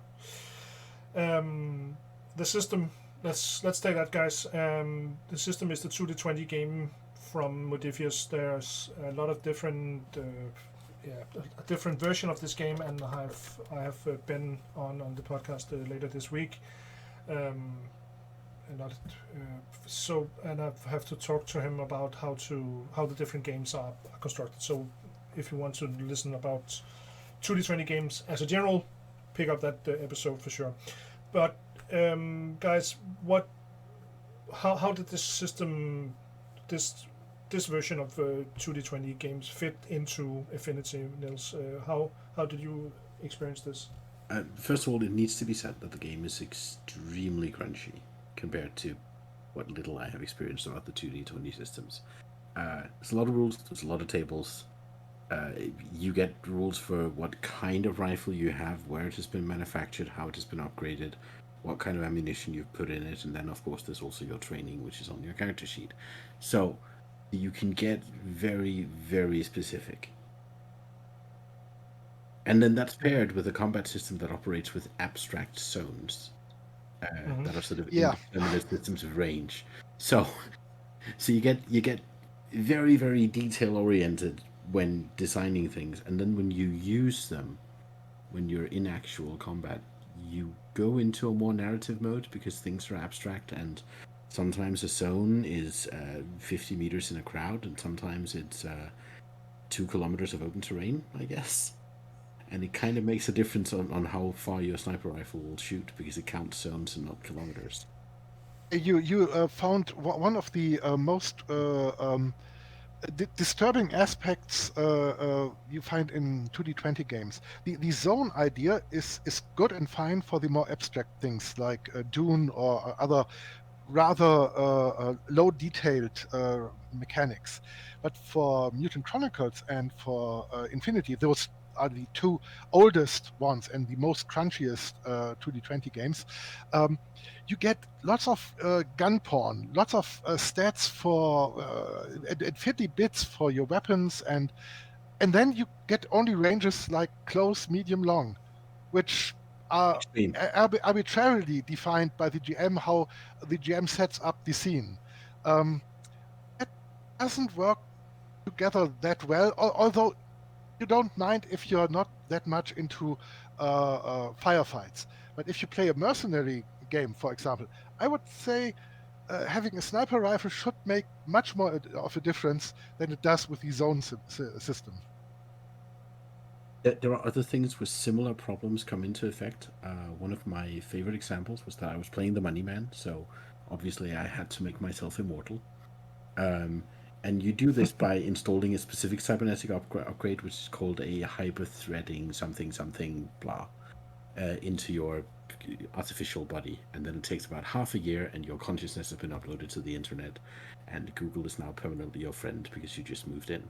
A: The system, let's take that, guys. The system is the 2D20 game from Modiphius. There's a lot of different, a different version of this game, and I have been on the podcast later this week. And I have to talk to him about how the different games are constructed. So if you want to listen about 2D20 games as a general, pick up that episode for sure. But guys, how did this system, this this version of 2D20 games fit into Affinity, Niels? How did you experience this?
C: First of all, it needs to be said that the game is extremely crunchy compared to what little I have experienced about the 2D20 systems. There's a lot of rules, there's a lot of tables. You get rules for what kind of rifle you have, where it has been manufactured, how it has been upgraded, what kind of ammunition you've put in it, and then of course there's also your training, which is on your character sheet. So you can get very, very specific. And then that's paired with a combat system that operates with abstract zones that are sort of indeterminate systems of range. So you get very, very detail oriented when designing things, and then when you use them, when you're in actual combat, you go into a more narrative mode because things are abstract, and sometimes a zone is 50 meters in a crowd, and sometimes it's 2 kilometers of open terrain, I guess. And it kind of makes a difference on how far your sniper rifle will shoot because it counts zones and not kilometers.
B: You found one of the most disturbing aspects you find in 2D20 games. The zone idea is good and fine for the more abstract things like Dune or other rather low detailed mechanics. But for Mutant Chronicles and for Infinity, those are the two oldest ones and the most crunchiest 2D20 games. You get lots of gun porn, lots of stats for and 50 bits for your weapons, and then you get only ranges like close, medium, long, which are arbitrarily defined by the GM, how the GM sets up the scene. That doesn't work together that well, although you don't mind if you're not that much into firefights. But if you play a mercenary game, for example, I would say having a sniper rifle should make much more of a difference than it does with the zone system.
C: There are other things where similar problems come into effect. One of my favorite examples was that I was playing the Money Man, so obviously I had to make myself immortal. And you do this by installing a specific cybernetic upgrade, which is called a hyper-threading something blah, into your artificial body. And then it takes about half a year, and your consciousness has been uploaded to the internet, and Google is now permanently your friend because you just moved in.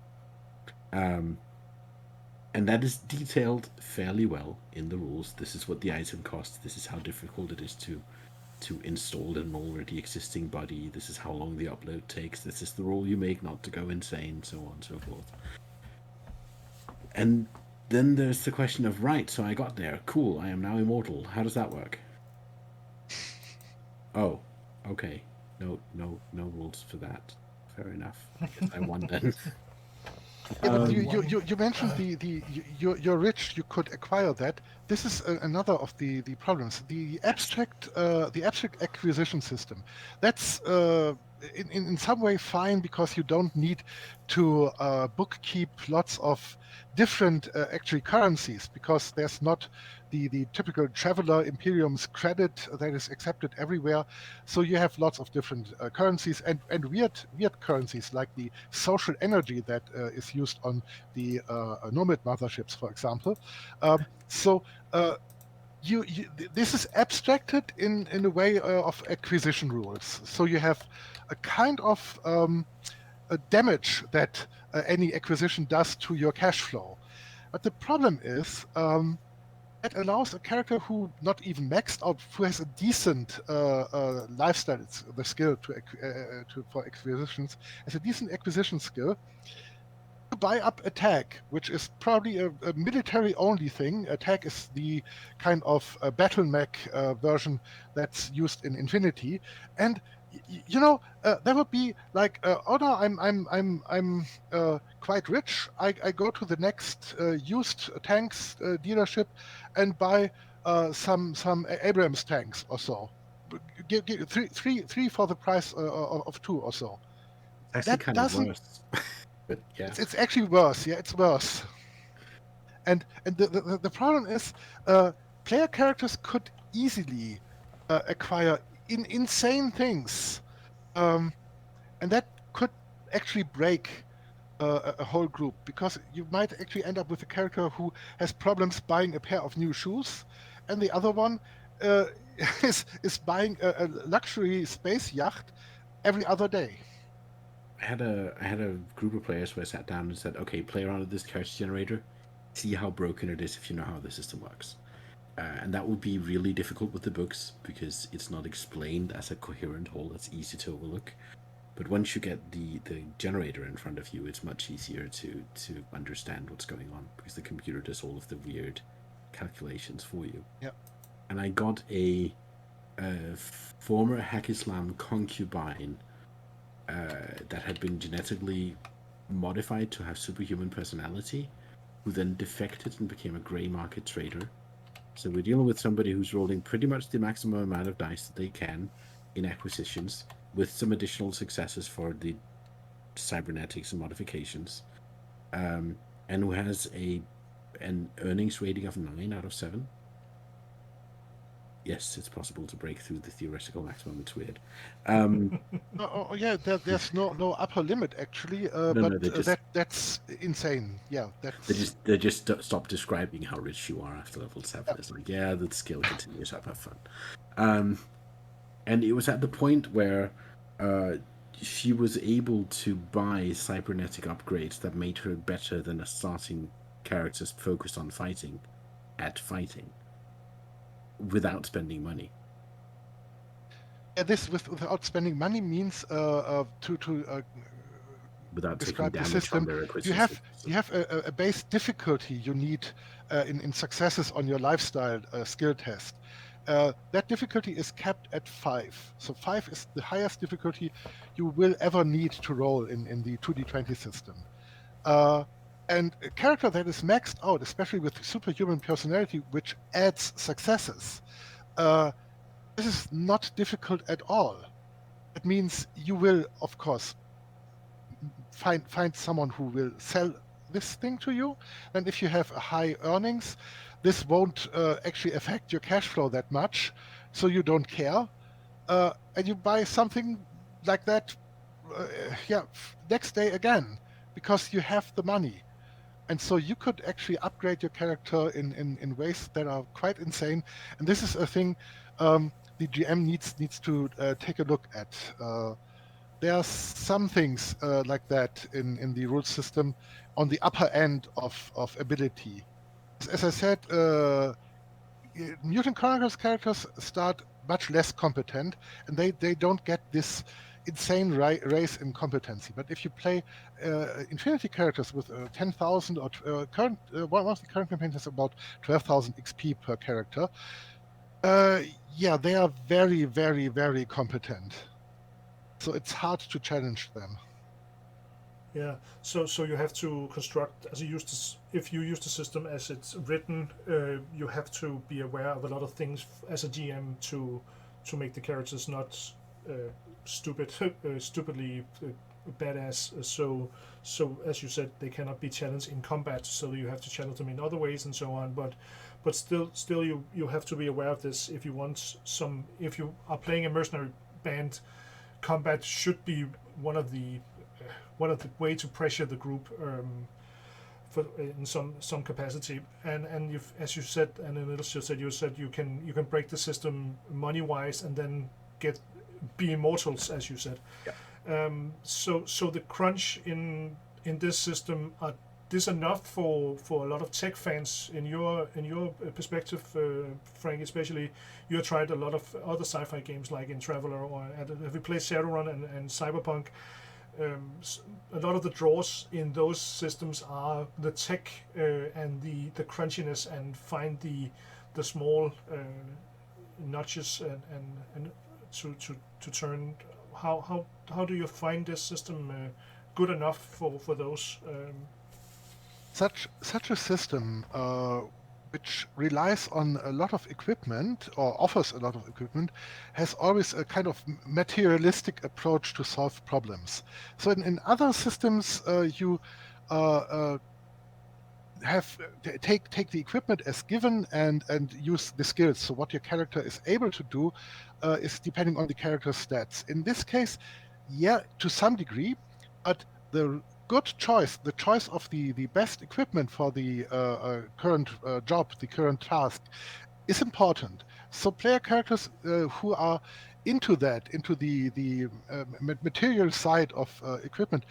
C: And that is detailed fairly well in the rules. This is what the item costs. This is how difficult it is to install an already existing body. This is how long the upload takes. This is the rule you make not to go insane, so on and so forth. And then there's the question of, right, so I got there. Cool, I am now immortal. How does that work? Oh, okay. No rules for that. Fair enough. I guess I won then.
B: Yeah, you mentioned you're rich. You could acquire that. This is another of the problems. The abstract acquisition system. That's in some way fine because you don't need to bookkeep lots of different actually currencies, because there's not the typical traveler Imperium's credit that is accepted everywhere. So you have lots of different currencies and weird currencies like the social energy that is used on the nomad motherships, for example. This is abstracted in a way of acquisition rules. So you have a kind of a damage that any acquisition does to your cash flow. But the problem is it allows a character who not even maxed out, who has a decent lifestyle, it's the skill for acquisitions, has a decent acquisition skill, to buy up attack, which is probably a military-only thing. Attack is the kind of battle mech version that's used in Infinity, and there would be like, oh no, I'm quite rich. I go to the next used tanks dealership and buy some Abrams tanks or so. Give three for the price of two or so.
C: It's actually kind of worse. But yeah,
B: it's actually worse. Yeah, it's worse. And the problem is, player characters could easily acquire insane things, and that could actually break a whole group, because you might actually end up with a character who has problems buying a pair of new shoes, and the other one uh, is buying a luxury space yacht every other day.
C: I had a group of players where I sat down and said, okay, play around with this character generator, see how broken it is if you know how the system works. And that would be really difficult with the books because it's not explained as a coherent whole that's easy to overlook. But once you get the generator in front of you, it's much easier to understand what's going on because the computer does all of the weird calculations for you.
B: Yeah.
C: And I got a former Hackislam concubine that had been genetically modified to have superhuman personality, who then defected and became a grey market trader. So we're dealing with somebody who's rolling pretty much the maximum amount of dice that they can in acquisitions, with some additional successes for the cybernetics and modifications, and who has an earnings rating of 9 out of 7. Yes, it's possible to break through the theoretical maximum. It's weird.
B: Yeah, there's no upper limit actually, but that's insane. Yeah,
C: they just stop describing how rich you are after level 7. Yeah. It's like, yeah, the skill continues. Have fun. And it was at the point where she was able to buy cybernetic upgrades that made her better than a starting character focused on fighting at fighting without spending money.
B: Yeah, this without spending money means
C: without
B: describe
C: taking
B: the
C: damage
B: system.
C: from their acquisitions.
B: You have a base difficulty you need in successes on your lifestyle skill test. That difficulty is capped at 5. So 5 is the highest difficulty you will ever need to roll in the 2d20 system. And a character that is maxed out, especially with superhuman personality, which adds successes, this is not difficult at all. It means you will, of course, find someone who will sell this thing to you. And if you have a high earnings, this won't actually affect your cash flow that much, so you don't care. And you buy something like that, next day again, because you have the money. And so you could actually upgrade your character in ways that are quite insane. And this is a thing the GM needs to take a look at. There are some things like that in the rule system on the upper end of ability. As I said, Mutant Chronicles characters start much less competent, and they don't get this insane raise in competency. But if you play Infinity characters with 10,000 or current, one of the current campaigns has about 12,000 XP per character, they are very, very, very competent. So it's hard to challenge them.
A: Yeah, so you have to construct if you use the system as it's written, you have to be aware of a lot of things as a GM to make the characters not stupidly badass. So as you said, they cannot be challenged in combat. So you have to challenge them in other ways and so on. But still you have to be aware of this if you want if you are playing a mercenary band. Combat should be one of the way to pressure the group in some capacity, and as you said, and then Niels said, you can break the system money wise and then be immortals, as you said.
B: Yeah.
A: So the crunch in this system, are this enough for a lot of tech fans in your perspective, Frank? Especially, you have tried a lot of other sci-fi games like in Traveller, or have you played Shadowrun and Cyberpunk? A lot of the draws in those systems are the tech and the crunchiness, and find the small notches and to turn. How do you find this system good enough for those?
B: Such a system which relies on a lot of equipment or offers a lot of equipment has always a kind of materialistic approach to solve problems. So in other systems, you take the equipment as given and use the skills. So what your character is able to do is depending on the character's stats. In this case, to some degree, but the good choice, the choice of the best equipment for the current job, the current task, is important. So player characters who are into that, into the material side of equipment,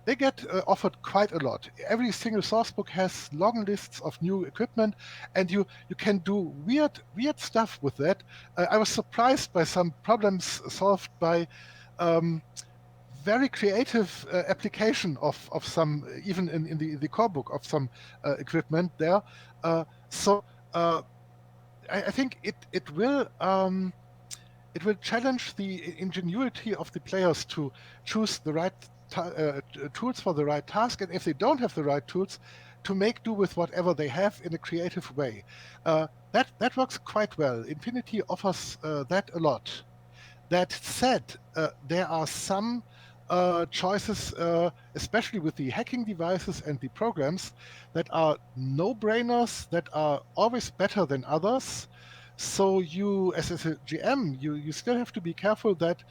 B: they get offered quite a lot. Every single source book has long lists of new equipment, and you can do weird stuff with that. I was surprised by some problems solved by very creative application of some, even in the core book, of some equipment there. So I think it will challenge the ingenuity of the players to choose the right tools for the right task, and if they don't have the right tools, to make do with whatever they have in a creative way. That works quite well. Infinity offers that a lot. That said, there are some choices, especially with the hacking devices and the programs, that are no-brainers, that are always better than others. So you, as a GM, you still have to be careful that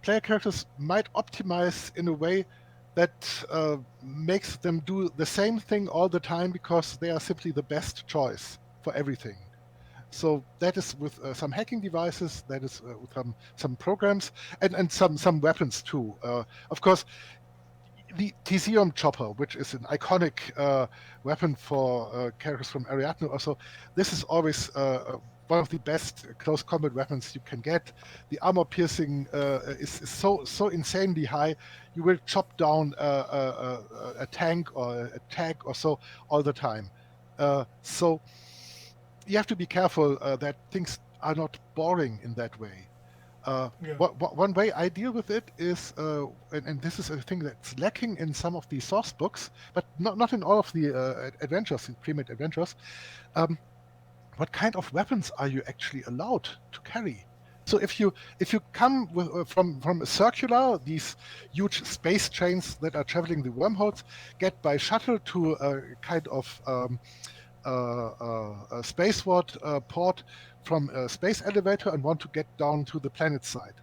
B: player characters might optimize in a way that makes them do the same thing all the time because they are simply the best choice for everything. So that is with some hacking devices, that is with some programs, and some weapons too. Of course, the Tesium chopper, which is an iconic weapon for characters from Ariadne also, this is always one of the best close combat weapons you can get. The armor piercing is so insanely high, you will chop down a tank or a tag or so all the time. So you have to be careful that things are not boring in that way.
A: Yeah.
B: One way I deal with it is, and this is a thing that's lacking in some of the source books, but not in all of the adventures, the pre-made adventures. What kind of weapons are you actually allowed to carry? So if you come with, from a circular, these huge space trains that are traveling the wormholes, get by shuttle to a kind of a spaceward port from a space elevator and want to get down to the planet side.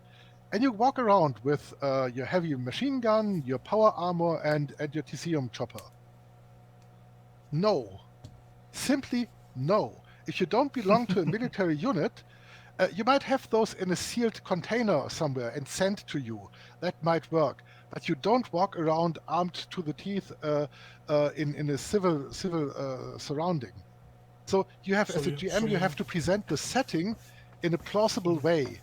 B: And you walk around with your heavy machine gun, your power armor, and your Tesium chopper. No. Simply no. If you don't belong to a military unit, you might have those in a sealed container somewhere and sent to you. That might work. But you don't walk around armed to the teeth in a civil surrounding. So you have,
A: So
B: as a
A: you,
B: GM, you have to present the setting in a plausible way.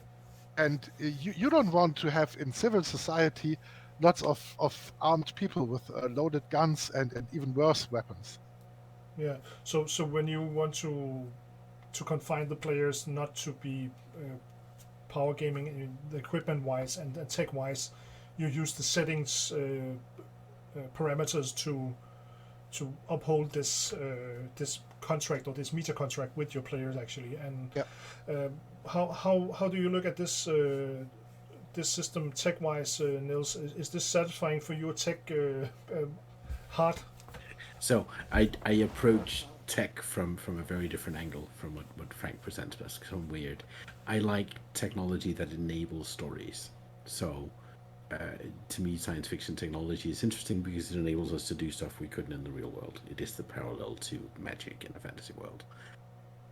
B: And you don't want to have in civil society lots of armed people with loaded guns and even worse weapons.
A: yeah. So when you want to confine the players not to be power gaming equipment wise and tech wise, you use the settings parameters to uphold this contract or this meta contract with your players actually. And
B: Yeah.
A: how do you look at this this system tech wise, Niels? Is this satisfying for your tech heart?
C: So I approach tech from a very different angle from what Frank presents us. Because I'm weird. I like technology that enables stories. So to me, science fiction technology is interesting because it enables us to do stuff we couldn't in the real world. It is the parallel to magic in a fantasy world,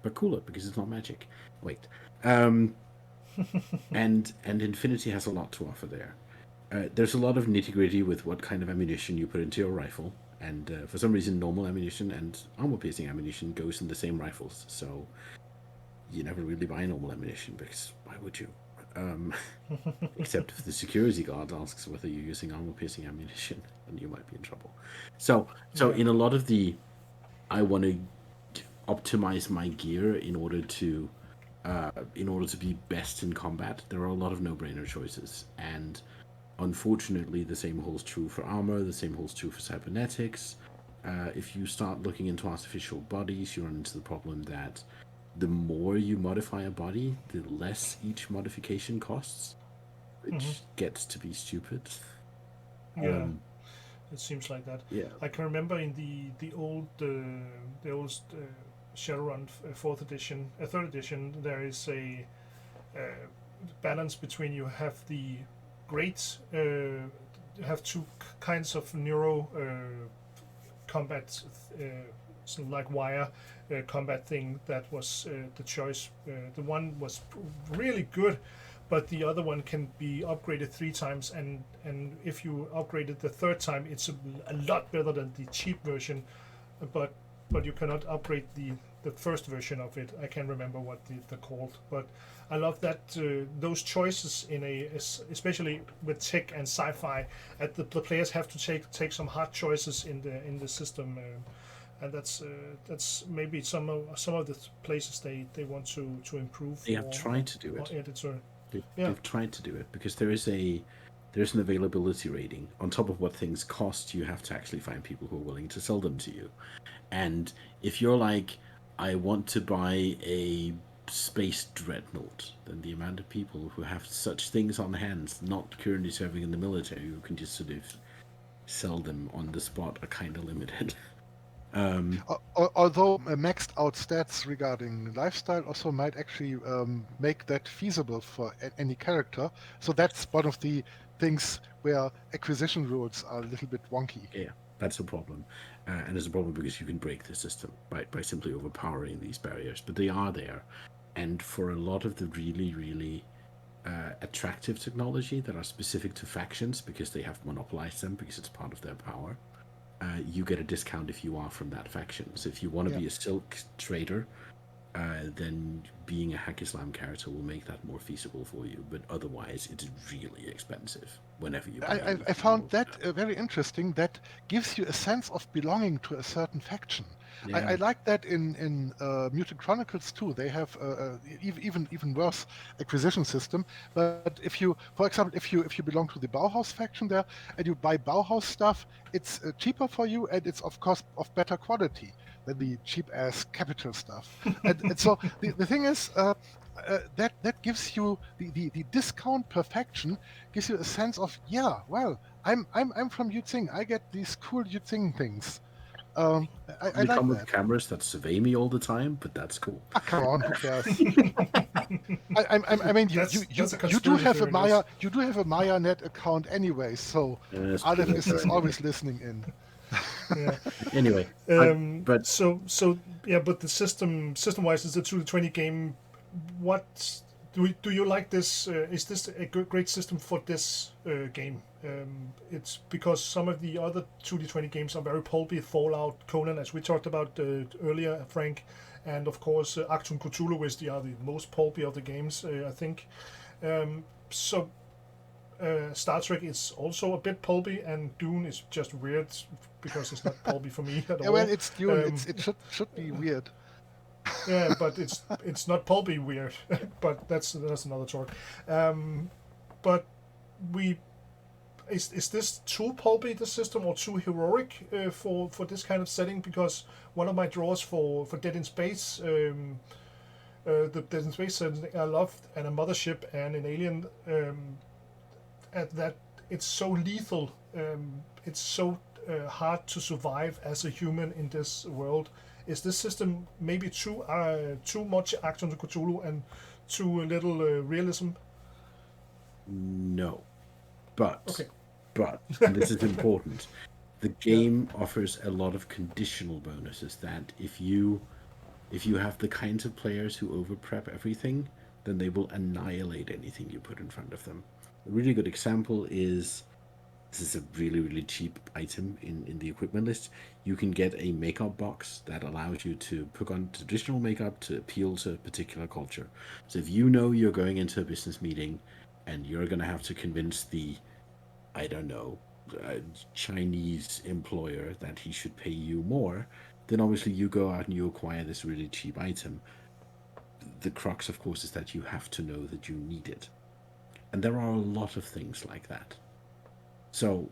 C: but cooler because it's not magic. Wait, and Infinity has a lot to offer there. There's a lot of nitty gritty with what kind of ammunition you put into your rifle, and for some reason, normal ammunition and armor piercing ammunition goes in the same rifles. So you never really buy normal ammunition because why would you? Except if the security guard asks whether you're using armor piercing ammunition, then you might be in trouble. So
A: Yeah.
C: in a lot of the, I want to optimize my gear in order to be best in combat. There are a lot of no-brainer choices, and unfortunately, the same holds true for armor. The same holds true for cybernetics. If you start looking into artificial bodies, you run into the problem that the more you modify a body, the less each modification costs, which gets to be stupid.
A: Yeah. It seems like that.
C: Yeah.
A: I can remember in the old Shadowrun fourth edition, third edition, there is a balance between you have the great have two kinds of neuro combat, so like wire combat thing. That was the choice. The one was really good, but the other one can be upgraded 3 times, and if you upgrade it the 3rd time, it's a lot better than the cheap version, but you cannot upgrade the first version of it. I can't remember what they're called, but I love that those choices especially with tech and sci-fi, the players have to take some hard choices in the system, and that's maybe some of the places they want to improve.
C: They have tried to do it.
A: Editor.
C: They've tried to do it because there's an availability rating. On top of what things cost, you have to actually find people who are willing to sell them to you. And if you're like, I want to buy a space dreadnought, then the amount of people who have such things on hand, not currently serving in the military, who can just sort of sell them on the spot, are kind of limited.
B: Although maxed out stats regarding lifestyle also might actually make that feasible for any character. So that's one of the things where acquisition rules are a little bit wonky.
C: Yeah, that's a problem. And it's a problem because you can break the system by simply overpowering these barriers. But they are there. And for a lot of the really, really attractive technology that are specific to factions, because they have monopolized them, because it's part of their power, you get a discount if you are from that faction. So if you want to be a silk trader, then being a Hack Islam character will make that more feasible for you. But otherwise, it's really expensive whenever you buy
B: I found that very interesting. That gives you a sense of belonging to a certain faction.
C: Yeah.
B: I like that in Mutant Chronicles too. They have even worse acquisition system. But if you, for example, if you belong to the Bauhaus faction there and you buy Bauhaus stuff, it's cheaper for you and it's of course of better quality than the cheap ass Capital stuff. and so the thing is. That gives you the discount per faction gives you a sense of I'm from Yutzing. I get these cool Yutzing things. I like
C: come with
B: that.
C: cameras that survey me all the time, but that's cool.
B: Come on, who cares? I mean, you do have a MayaNet account anyway, so Aleph is always listening in.
A: Yeah.
C: Anyway, but
A: so but the system-wise, it's a 2-20 game. What do you like this? Is this a great system for this game? It's because some of the other 2D20 games are very pulpy. Fallout, Conan, as we talked about earlier, Frank, and of course Achtung Cthulhu is the most pulpy of the games, I think. Star Trek is also a bit pulpy, and Dune is just weird because it's not pulpy for me at all.
B: Well, it's Dune. It should be weird.
A: Yeah, but it's not pulpy weird. But that's another talk. But is this too pulpy, the system, or too heroic for this kind of setting? Because one of my draws for Dead in Space, the Dead in Space setting I loved, and a Mothership and an Alien, at that it's so lethal. It's so hard to survive as a human in this world. Is this system maybe too much Achtung Cthulhu and too little realism?
C: No, but and this is important. The game offers a lot of conditional bonuses that if you have the kinds of players who overprep everything, then they will annihilate anything you put in front of them. A really good example is, this is a really, really cheap item in the equipment list. You can get a makeup box that allows you to put on traditional makeup to appeal to a particular culture. So if you know you're going into a business meeting and you're going to have to convince the, I don't know, Chinese employer that he should pay you more, then obviously you go out and you acquire this really cheap item. The crux, of course, is that you have to know that you need it. And there are a lot of things like that. So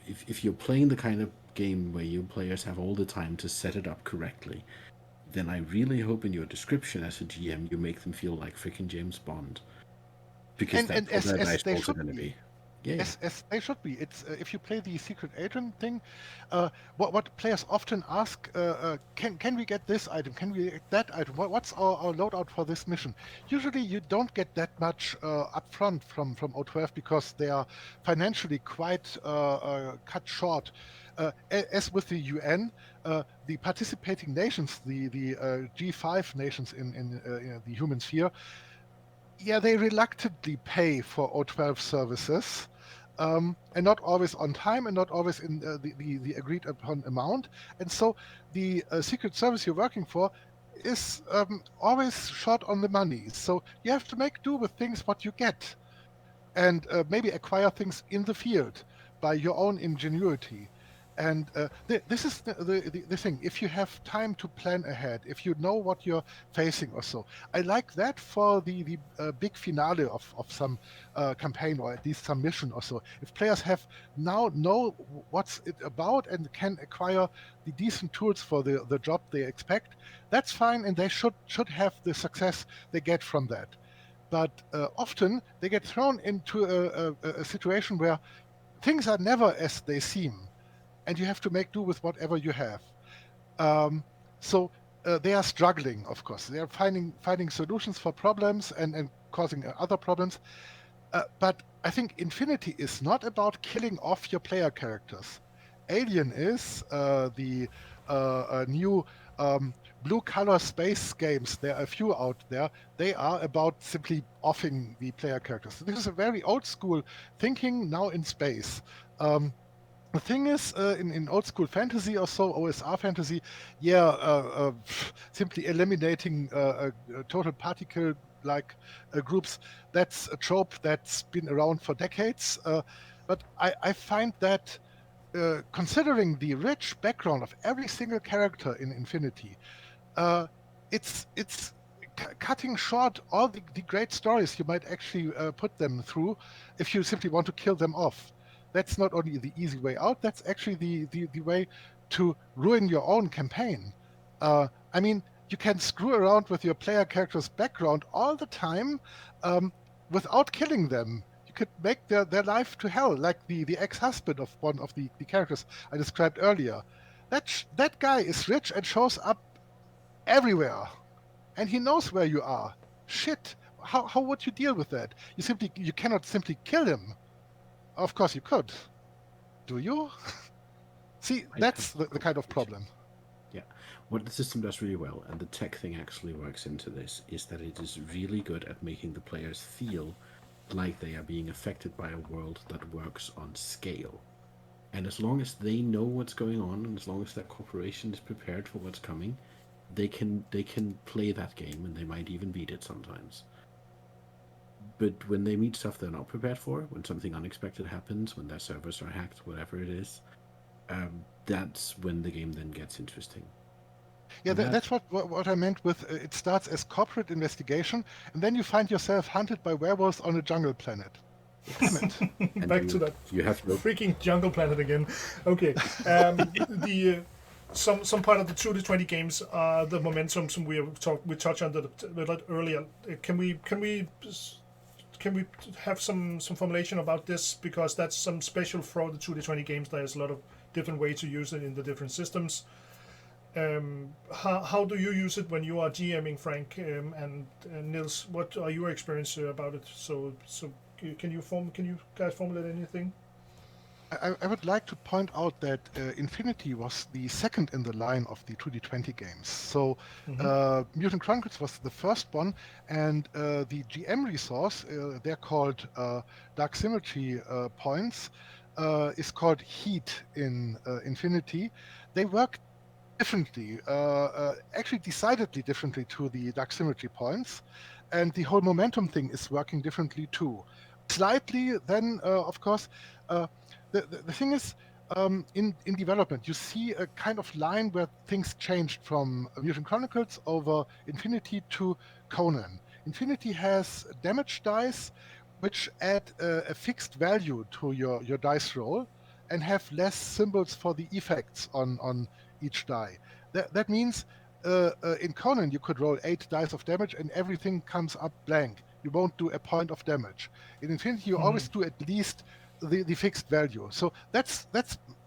C: if you're playing the kind of game where your players have all the time to set it up correctly, then I really hope in your description as a GM you make them feel like freaking James Bond. Because that's what their dice rolls are going to be. Yeah,
B: As they should be. It's if you play the secret agent thing, what players often ask, can we get this item? Can we get that item? What's our loadout for this mission? Usually, you don't get that much upfront from O12 because they are financially quite cut short. As with the UN, the participating nations, the G5 nations in the human sphere, yeah, they reluctantly pay for O12 services, and not always on time and not always in the agreed upon amount. And so the Secret Service you're working for is always short on the money. So you have to make do with things what you get and maybe acquire things in the field by your own ingenuity. And this is the thing. If you have time to plan ahead, if you know what you're facing or so, I like that for the big finale of some campaign or at least some mission or so. If players have now know what's it about and can acquire the decent tools for the job they expect, that's fine, and they should have the success they get from that. But often they get thrown into a situation where things are never as they seem, and you have to make do with whatever you have. Um, so they are struggling, of course. They are finding solutions for problems and causing other problems. But I think Infinity is not about killing off your player characters. Alien is the new blue collar space games. There are a few out there. They are about simply offing the player characters. This is a very old school thinking now in space. The thing is, in old school fantasy or so, OSR fantasy, yeah, simply eliminating total particle like groups, that's a trope that's been around for decades. But I find that considering the rich background of every single character in Infinity, it's cutting short all the great stories you might actually put them through if you simply want to kill them off. That's not only the easy way out, that's actually the way to ruin your own campaign. I mean, you can screw around with your player character's background all the time without killing them. You could make their life to hell, like the ex-husband of one of the characters I described earlier. That guy is rich and shows up everywhere, and he knows where you are. Shit, how would you deal with that? You cannot simply kill him. Of course you could. Do you? See, that's the kind of problem.
C: Yeah. What the system does really well, and the tech thing actually works into this, is that it is really good at making the players feel like they are being affected by a world that works on scale. And as long as they know what's going on, and as long as that corporation is prepared for what's coming, they can play that game, and they might even beat it sometimes. But when they meet stuff they're not prepared for, when something unexpected happens, when their servers are hacked, whatever it is, that's when the game then gets interesting.
B: Yeah, that's what I meant with it starts as corporate investigation, and then you find yourself hunted by werewolves on a jungle planet. Damn it.
A: Back to that
C: You have no
A: freaking jungle planet again. Okay. Some part of the 2 to 20 games are the momentum. We touched on that earlier. Can we have some formulation about this, because that's some special for the 2 to 20 games. There's a lot of different ways to use it in the different systems. How do you use it when you are GMing, Frank, and Niels? What are your experience about it? So can you guys formulate anything?
B: I would like to point out that Infinity was the second in the line of the 2D20 games. So Mutant Chronicles was the first one, and the GM resource, they're called Dark Symmetry points, is called Heat in Infinity. They work differently, actually decidedly differently to the Dark Symmetry points, and the whole momentum thing is working differently too. Slightly, then, of course, the thing is, in development, you see a kind of line where things changed from Mutant Chronicles over Infinity to Conan. Infinity has damage dice, which add a fixed value to your dice roll and have less symbols for the effects on each die. That means in Conan, you could roll 8 dice of damage and everything comes up blank. You won't do a point of damage. In Infinity, you always do at least the fixed value. So that's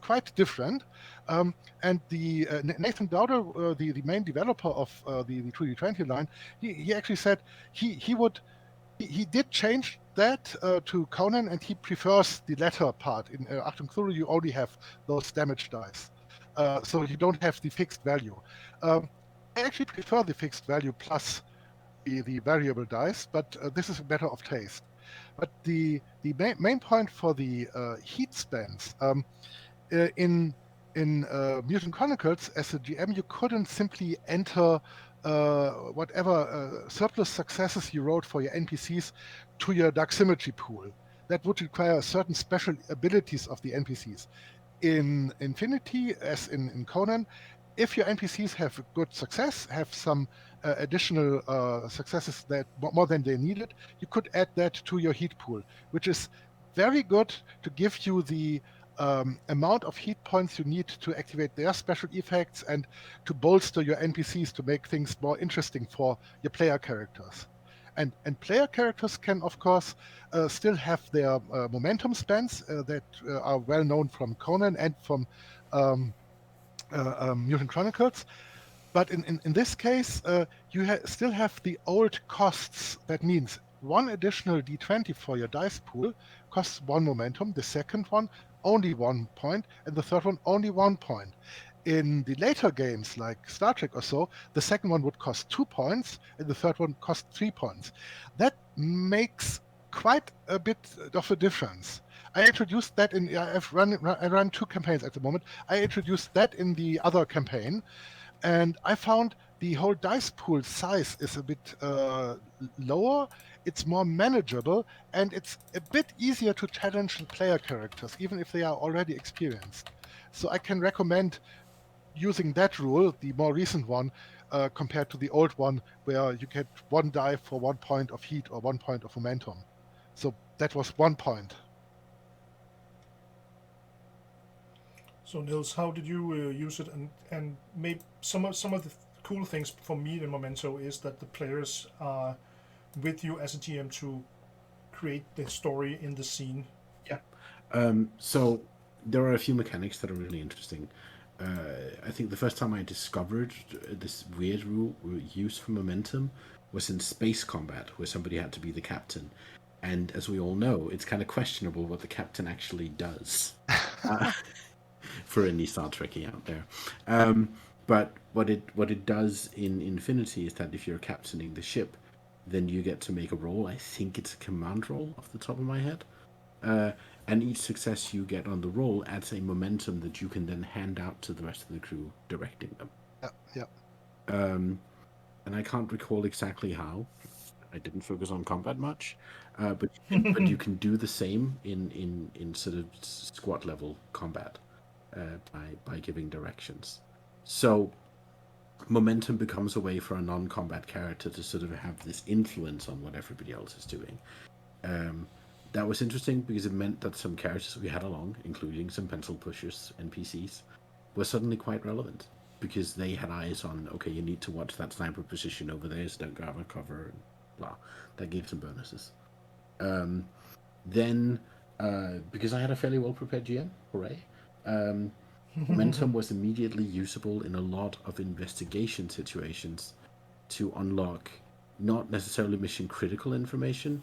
B: quite different. And the Nathan Dowder, the main developer of the 2D20 line, he actually said he did change that to Conan, and he prefers the latter part. In Achtung Cthulhu, you only have those damage dice, so you don't have the fixed value. I actually prefer the fixed value plus the variable dice, but this is a matter of taste. But the main point for the heat spans in Mutant Chronicles, as a GM, you couldn't simply enter whatever surplus successes you wrote for your NPCs to your dark symmetry pool. That would require certain special abilities of the NPCs. In Infinity, as in Conan, if your NPCs have good success, have some additional successes that more than they needed, you could add that to your heat pool, which is very good to give you the amount of heat points you need to activate their special effects and to bolster your NPCs to make things more interesting for your player characters. And player characters can, of course, still have their momentum spans that are well known from Conan and from Mutant Chronicles. But in this case, you still have the old costs. That means one additional d20 for your dice pool costs 1 momentum, the second one only 1 point, and the third one only 1 point. In the later games, like Star Trek or so, the second one would cost 2 points, and the third one costs 3 points. That makes quite a bit of a difference. I introduced that I run 2 campaigns at the moment. I introduced that in the other campaign, and I found the whole dice pool size is a bit lower. It's more manageable, and it's a bit easier to challenge the player characters, even if they are already experienced. So I can recommend using that rule, the more recent one, compared to the old one, where you get 1 die for 1 point of heat or 1 point of momentum. So that was 1 point.
A: So Niels, how did you use it? And maybe some of the cool things for me in Memento is that the players are with you as a GM to create the story in the scene.
C: Yeah. So there are a few mechanics that are really interesting. I think the first time I discovered this weird rule use for momentum was in space combat, where somebody had to be the captain. And as we all know, it's kind of questionable what the captain actually does. For any Star Trekkie out there. But what it does in Infinity is that if you're captaining the ship, then you get to make a roll. I think it's a command roll off the top of my head. And each success you get on the roll adds a momentum that you can then hand out to the rest of the crew, directing them.
B: Yeah.
C: And I can't recall exactly how. I didn't focus on combat much, but you can do the same in sort of squad level combat by giving directions. So momentum becomes a way for a non-combat character to sort of have this influence on what everybody else is doing. That was interesting because it meant that some characters we had along, including some pencil pushers NPCs, were suddenly quite relevant because they had eyes on, okay, you need to watch that sniper position over there, so don't go out of cover, and blah. That gave some bonuses. Then, because I had a fairly well-prepared GM, hooray, momentum was immediately usable in a lot of investigation situations to unlock not necessarily mission critical information,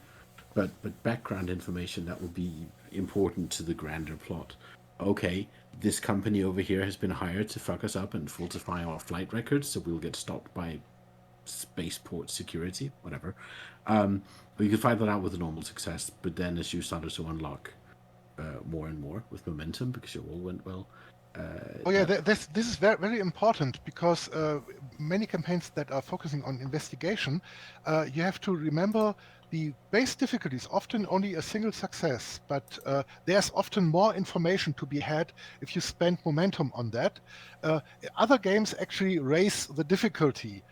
C: but background information that will be important to the grander plot. Okay, this company over here has been hired to fuck us up and falsify our flight records, so we'll get stopped by spaceport security, whatever. But you can find that out with a normal success, but then as you started to unlock more and more with momentum, because your roll went well.
B: This is very, very important because many campaigns that are focusing on investigation, you have to remember the base difficulty is often only a single success, but there's often more information to be had if you spend momentum on that. Other games actually raise the difficulty,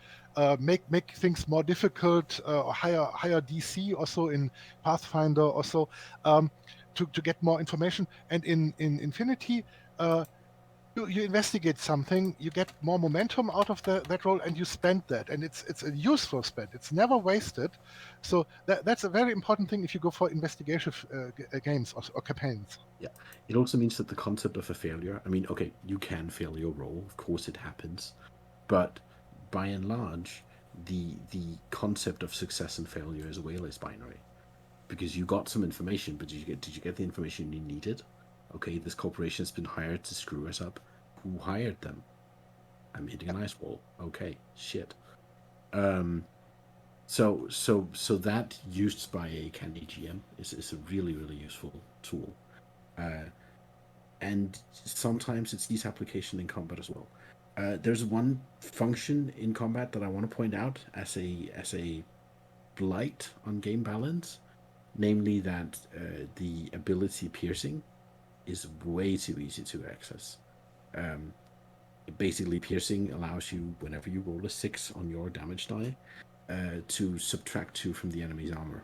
B: make things more difficult, or higher DC also in Pathfinder also, to get more information. And in Infinity, you investigate something, you get more momentum out of that roll, and you spend that, and it's a useful spend. It's never wasted. So that's a very important thing if you go for investigative games or campaigns.
C: Yeah. It also means that the concept of a failure, I mean, okay, you can fail your roll, of course it happens, but by and large, the concept of success and failure is way less binary. Because you got some information, but did you get the information you needed? Okay, this corporation has been hired to screw us up. Who hired them? I'm hitting an ice wall. Okay, shit. So that used by a candy GM is a really, really useful tool. And sometimes it's these application in combat as well. There's one function in combat that I want to point out as a blight on game balance, namely that the ability piercing is way too easy to access. Basically, piercing allows you, whenever you roll a 6 on your damage die, to subtract 2 from the enemy's armor.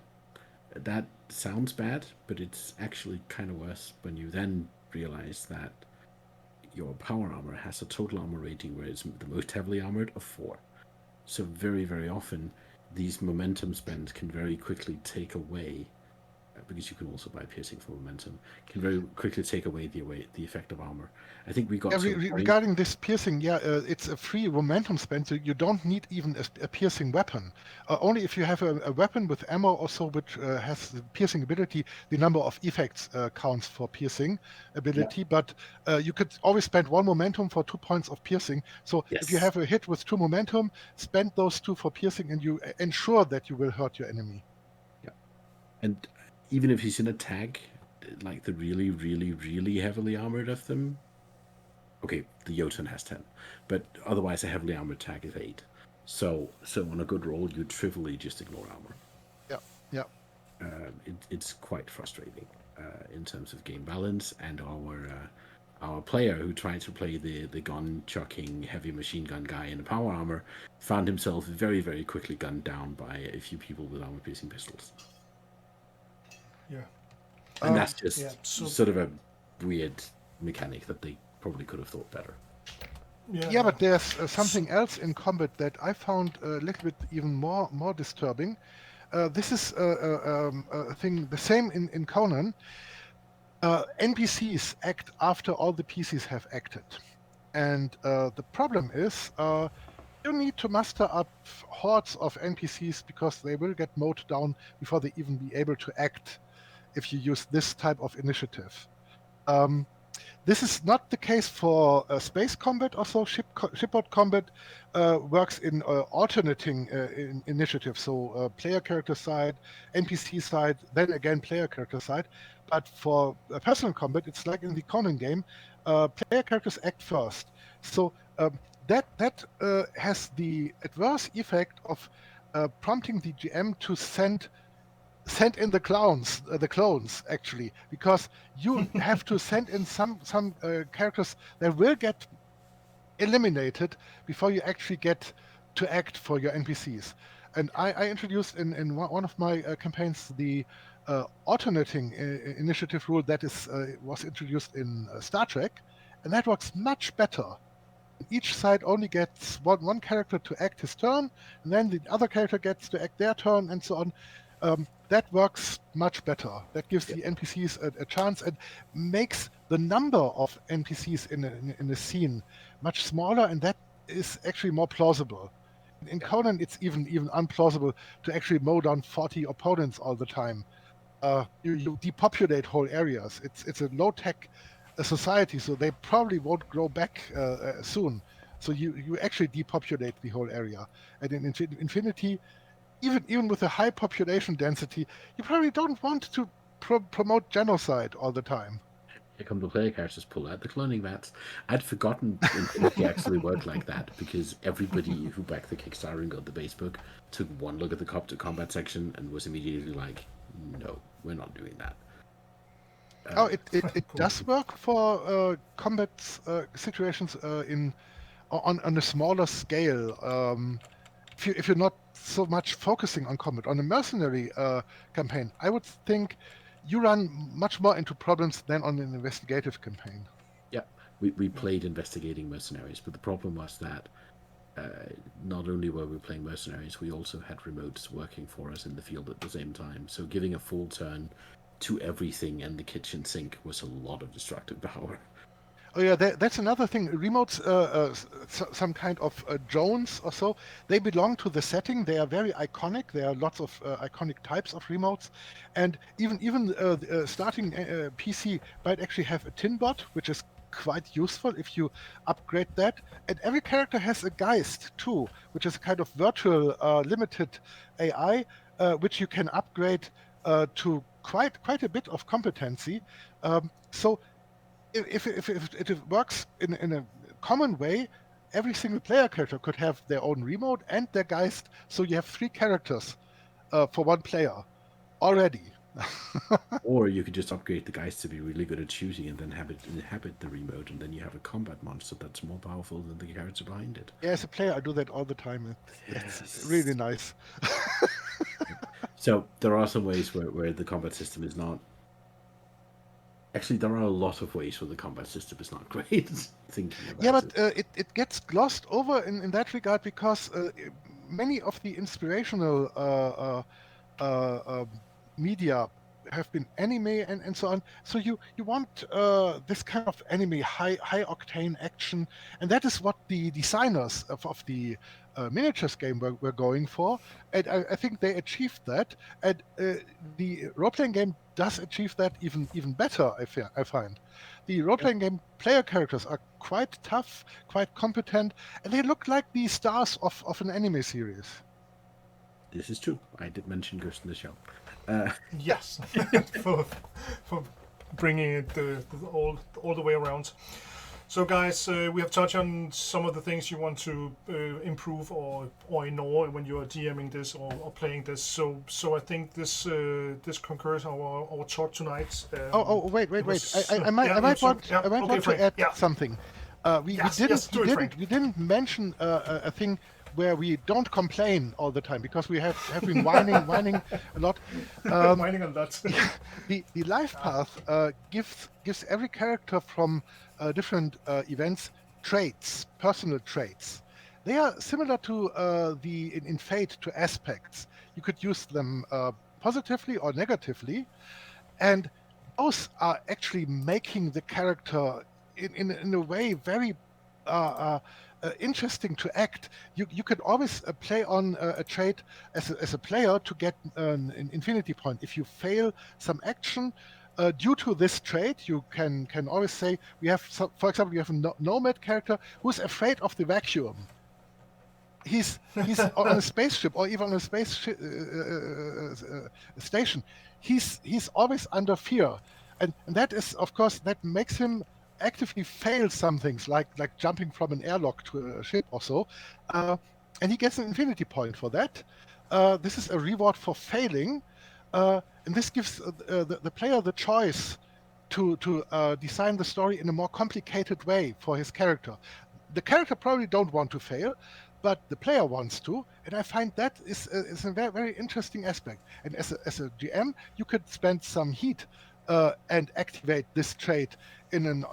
C: That sounds bad, but it's actually kind of worse when you then realize that your power armor has a total armor rating where it's the most heavily armored of 4. So very, very often, these momentum spends can very quickly take away, because you can also buy piercing for momentum, can very quickly take away the effect of armor. I think we got
B: regarding this piercing, it's a free momentum spend, so you don't need even a piercing weapon. Only if you have a weapon with ammo or so, which has the piercing ability, the number of effects counts for piercing ability. Yeah. But you could always spend 1 momentum for 2 points of piercing. So yes. If you have a hit with 2 momentum, spend those 2 for piercing, and you ensure that you will hurt your enemy.
C: Yeah, and even if he's in a tag, like the really, really, really heavily armored of them, okay, the Jotun has 10, but otherwise a heavily armored tag is 8. So on a good roll, you trivially just ignore armor.
B: Yeah.
C: It's quite frustrating in terms of game balance, and our player who tried to play the gun chucking heavy machine gun guy in the power armor found himself very, very quickly gunned down by a few people with armor piercing pistols.
A: Yeah.
C: And that's just sort of a weird mechanic that they probably could have thought better.
B: Yeah, but there's something else in combat that I found a little bit even more disturbing. This is a thing, the same in Conan. NPCs act after all the PCs have acted. And the problem is you need to muster up hordes of NPCs because they will get mowed down before they even be able to act if you use this type of initiative. This is not the case for space combat. Also, shipboard combat works in alternating initiative. So player character side, NPC side, then again player character side. But for personal combat, it's like in the Conan game, player characters act first. So that has the adverse effect of prompting the GM to send in the clones actually, because you have to send in some characters that will get eliminated before you actually get to act for your NPCs. And I introduced in one of my campaigns the alternating initiative rule that was introduced in Star Trek, and that works much better. Each side only gets one character to act his turn, and then the other character gets to act their turn, and so on. That works much better. That gives the NPCs a chance and makes the number of NPCs in a scene much smaller, and that is actually more plausible. In Conan, it's even unplausible to actually mow down 40 opponents all the time. You depopulate whole areas. It's a low-tech society, so they probably won't grow back soon. So you actually depopulate the whole area. And in Infinity, even with a high population density, you probably don't want to promote genocide all the time.
C: Here come the player characters, pull out the cloning vats. I'd forgotten Infinity actually worked like that, because everybody who backed the Kickstarter and got the base book took one look at the combat section and was immediately like, no, we're not doing that.
B: It does work for combat situations on a smaller scale. If you're not so much focusing on combat. On a mercenary campaign, I would think you run much more into problems than on an investigative campaign.
C: Yeah, we played investigating mercenaries, but the problem was that not only were we playing mercenaries, we also had remotes working for us in the field at the same time. So giving a full turn to everything and the kitchen sink was a lot of destructive power.
B: Oh yeah, that's another thing. Remotes, some kind of drones or so, they belong to the setting. They are very iconic. There are lots of iconic types of remotes, and even starting PC might actually have a tin bot, which is quite useful if you upgrade that. And every character has a Geist too, which is a kind of virtual limited AI, which you can upgrade to quite a bit of competency. So if it works in a common way, every single player character could have their own remote and their Geist, so you have 3 characters for one player already.
C: Or you could just upgrade the guys to be really good at shooting and then have it inhabit the remote, and then you have a combat monster that's more powerful than the character behind it.
B: Yeah, as a player, I do that all the time. It's
C: Yes.
B: really nice.
C: So there are some ways where the combat system is not. Actually, there are a lot of ways where the combat system is not great. Thinking about
B: Yeah, but
C: it.
B: it gets glossed over in that regard because many of the inspirational media have been anime and so on. So you want this kind of anime, high octane action, and that is what the designers of the miniatures game were going for, and I think they achieved that. And the role playing game does achieve that even better. I find the role playing game player characters are quite tough, quite competent, and they look like the stars of an anime series.
C: This is true. I did mention Ghost in the Shell.
A: Yes, for bringing it all the way around. So, guys, we have touched on some of the things you want to improve or ignore when you are DMing this or playing this. So I think this concurs our talk tonight.
B: Wait!
A: Was,
B: I might want to add something. We didn't mention a thing where we don't complain all the time, because we have been whining a lot.
A: Whining a lot.
B: The life path gives every character from different events traits, personal traits. They are similar to in Fate to aspects. You could use them positively or negatively, and those are actually making the character in a way very interesting to act. You can always play on a trait as a player to get an infinity point. If you fail some action due to this trait, you can always say, for example, you have a nomad character who's afraid of the vacuum. He's on a spaceship or even on a space station. He's always under fear, and that is, of course, that makes him actively fail some things like jumping from an airlock to a ship or so, and he gets an infinity point for that. This is a reward for failing, and this gives the player the choice to design the story in a more complicated way for his character. The character probably don't want to fail, but the player wants to, and I find that is a very, very interesting aspect. And as a GM, you could spend some heat and activate this trait in an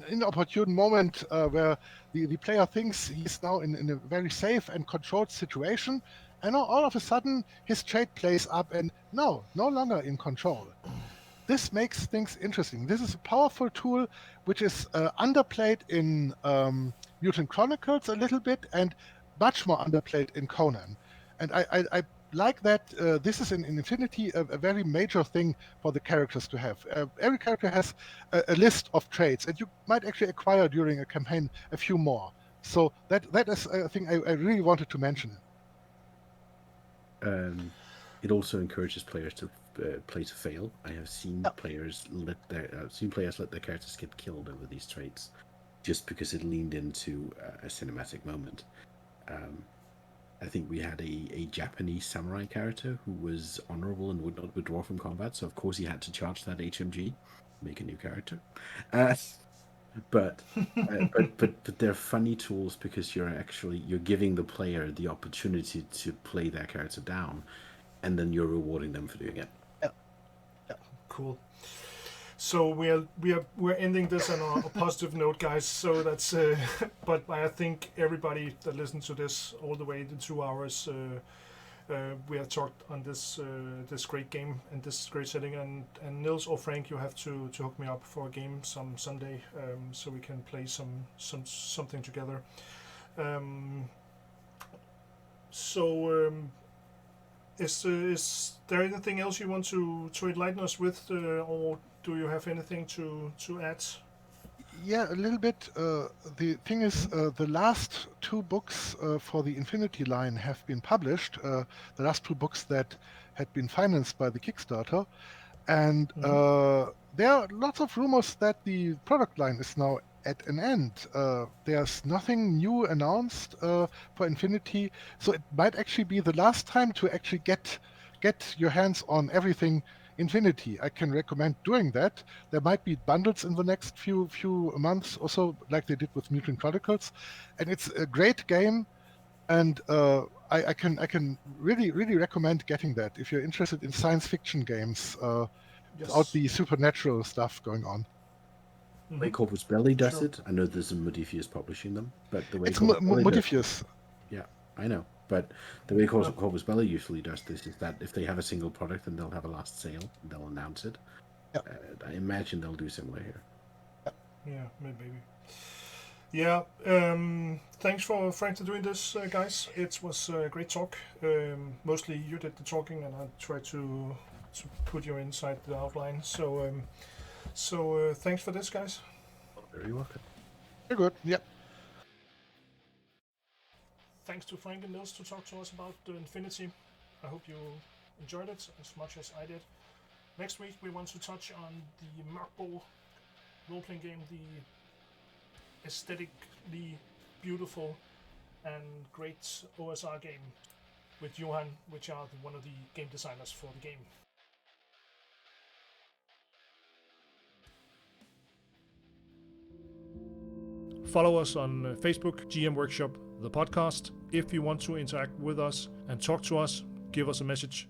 B: inopportune moment where the player thinks he's now in a very safe and controlled situation, and all of a sudden his trait plays up and no longer in control. This makes things interesting. This is a powerful tool which is underplayed in Mutant Chronicles a little bit, and much more underplayed in Conan. And I like that this is in Infinity a very major thing for the characters to have. Every character has a list of traits, and you might actually acquire during a campaign a few more. So that is a thing I really wanted to mention.
C: It also encourages players to play to fail. I have seen players let their characters get killed over these traits, just because it leaned into a cinematic moment. I think we had a Japanese samurai character who was honorable and would not withdraw from combat, so of course he had to charge that HMG, make a new character. But they're funny tools because you're giving the player the opportunity to play their character down, and then you're rewarding them for doing it.
A: Cool. So we're ending this on a positive note, guys. So that's but I think everybody that listened to this all the way to 2 hours, we have talked on this this great game and this great setting. And Niels or Frank, you have to hook me up for a game some Sunday, so we can play something together. So. Is there anything else you want to enlighten us with, or do you have anything to add?
B: Yeah, a little bit. The thing is, the last 2 books for the Infinity line have been published. The last 2 books that had been financed by the Kickstarter, and there are lots of rumors that the product line is now at an end. There's nothing new announced for Infinity, so it might actually be the last time to actually get your hands on everything Infinity. I can recommend doing that. There might be bundles in the next few months or so, like they did with Mutant Chronicles, and it's a great game. And I can really recommend getting that if you're interested in science fiction games without the supernatural stuff going on.
C: The way Corvus Belli does
A: Sure.
C: it, I know there's some Modiphius publishing them, but the way
B: It's
C: Corvus Belli does it,
B: Modiphius.
C: yeah, I know. But the way Corvus Belli usually does this is that if they have a single product, then they'll have a last sale and they'll announce it.
B: Yep.
C: I imagine they'll do similar here.
A: Yeah, maybe. Yeah. Thanks for Frank for doing this, guys. It was a great talk. Mostly you did the talking, and I tried to put you inside the outline. So thanks for this, guys.
C: Very welcome.
B: Very good. Yep.
A: Thanks to Frank and Niels to talk to us about Infinity. I hope you enjoyed it as much as I did. Next week we want to touch on the Markbo role-playing game, the aesthetically beautiful and great OSR game with Johan, which are one of the game designers for the game. Follow us on Facebook, GM Workshop, the podcast. If you want to interact with us and talk to us, give us a message.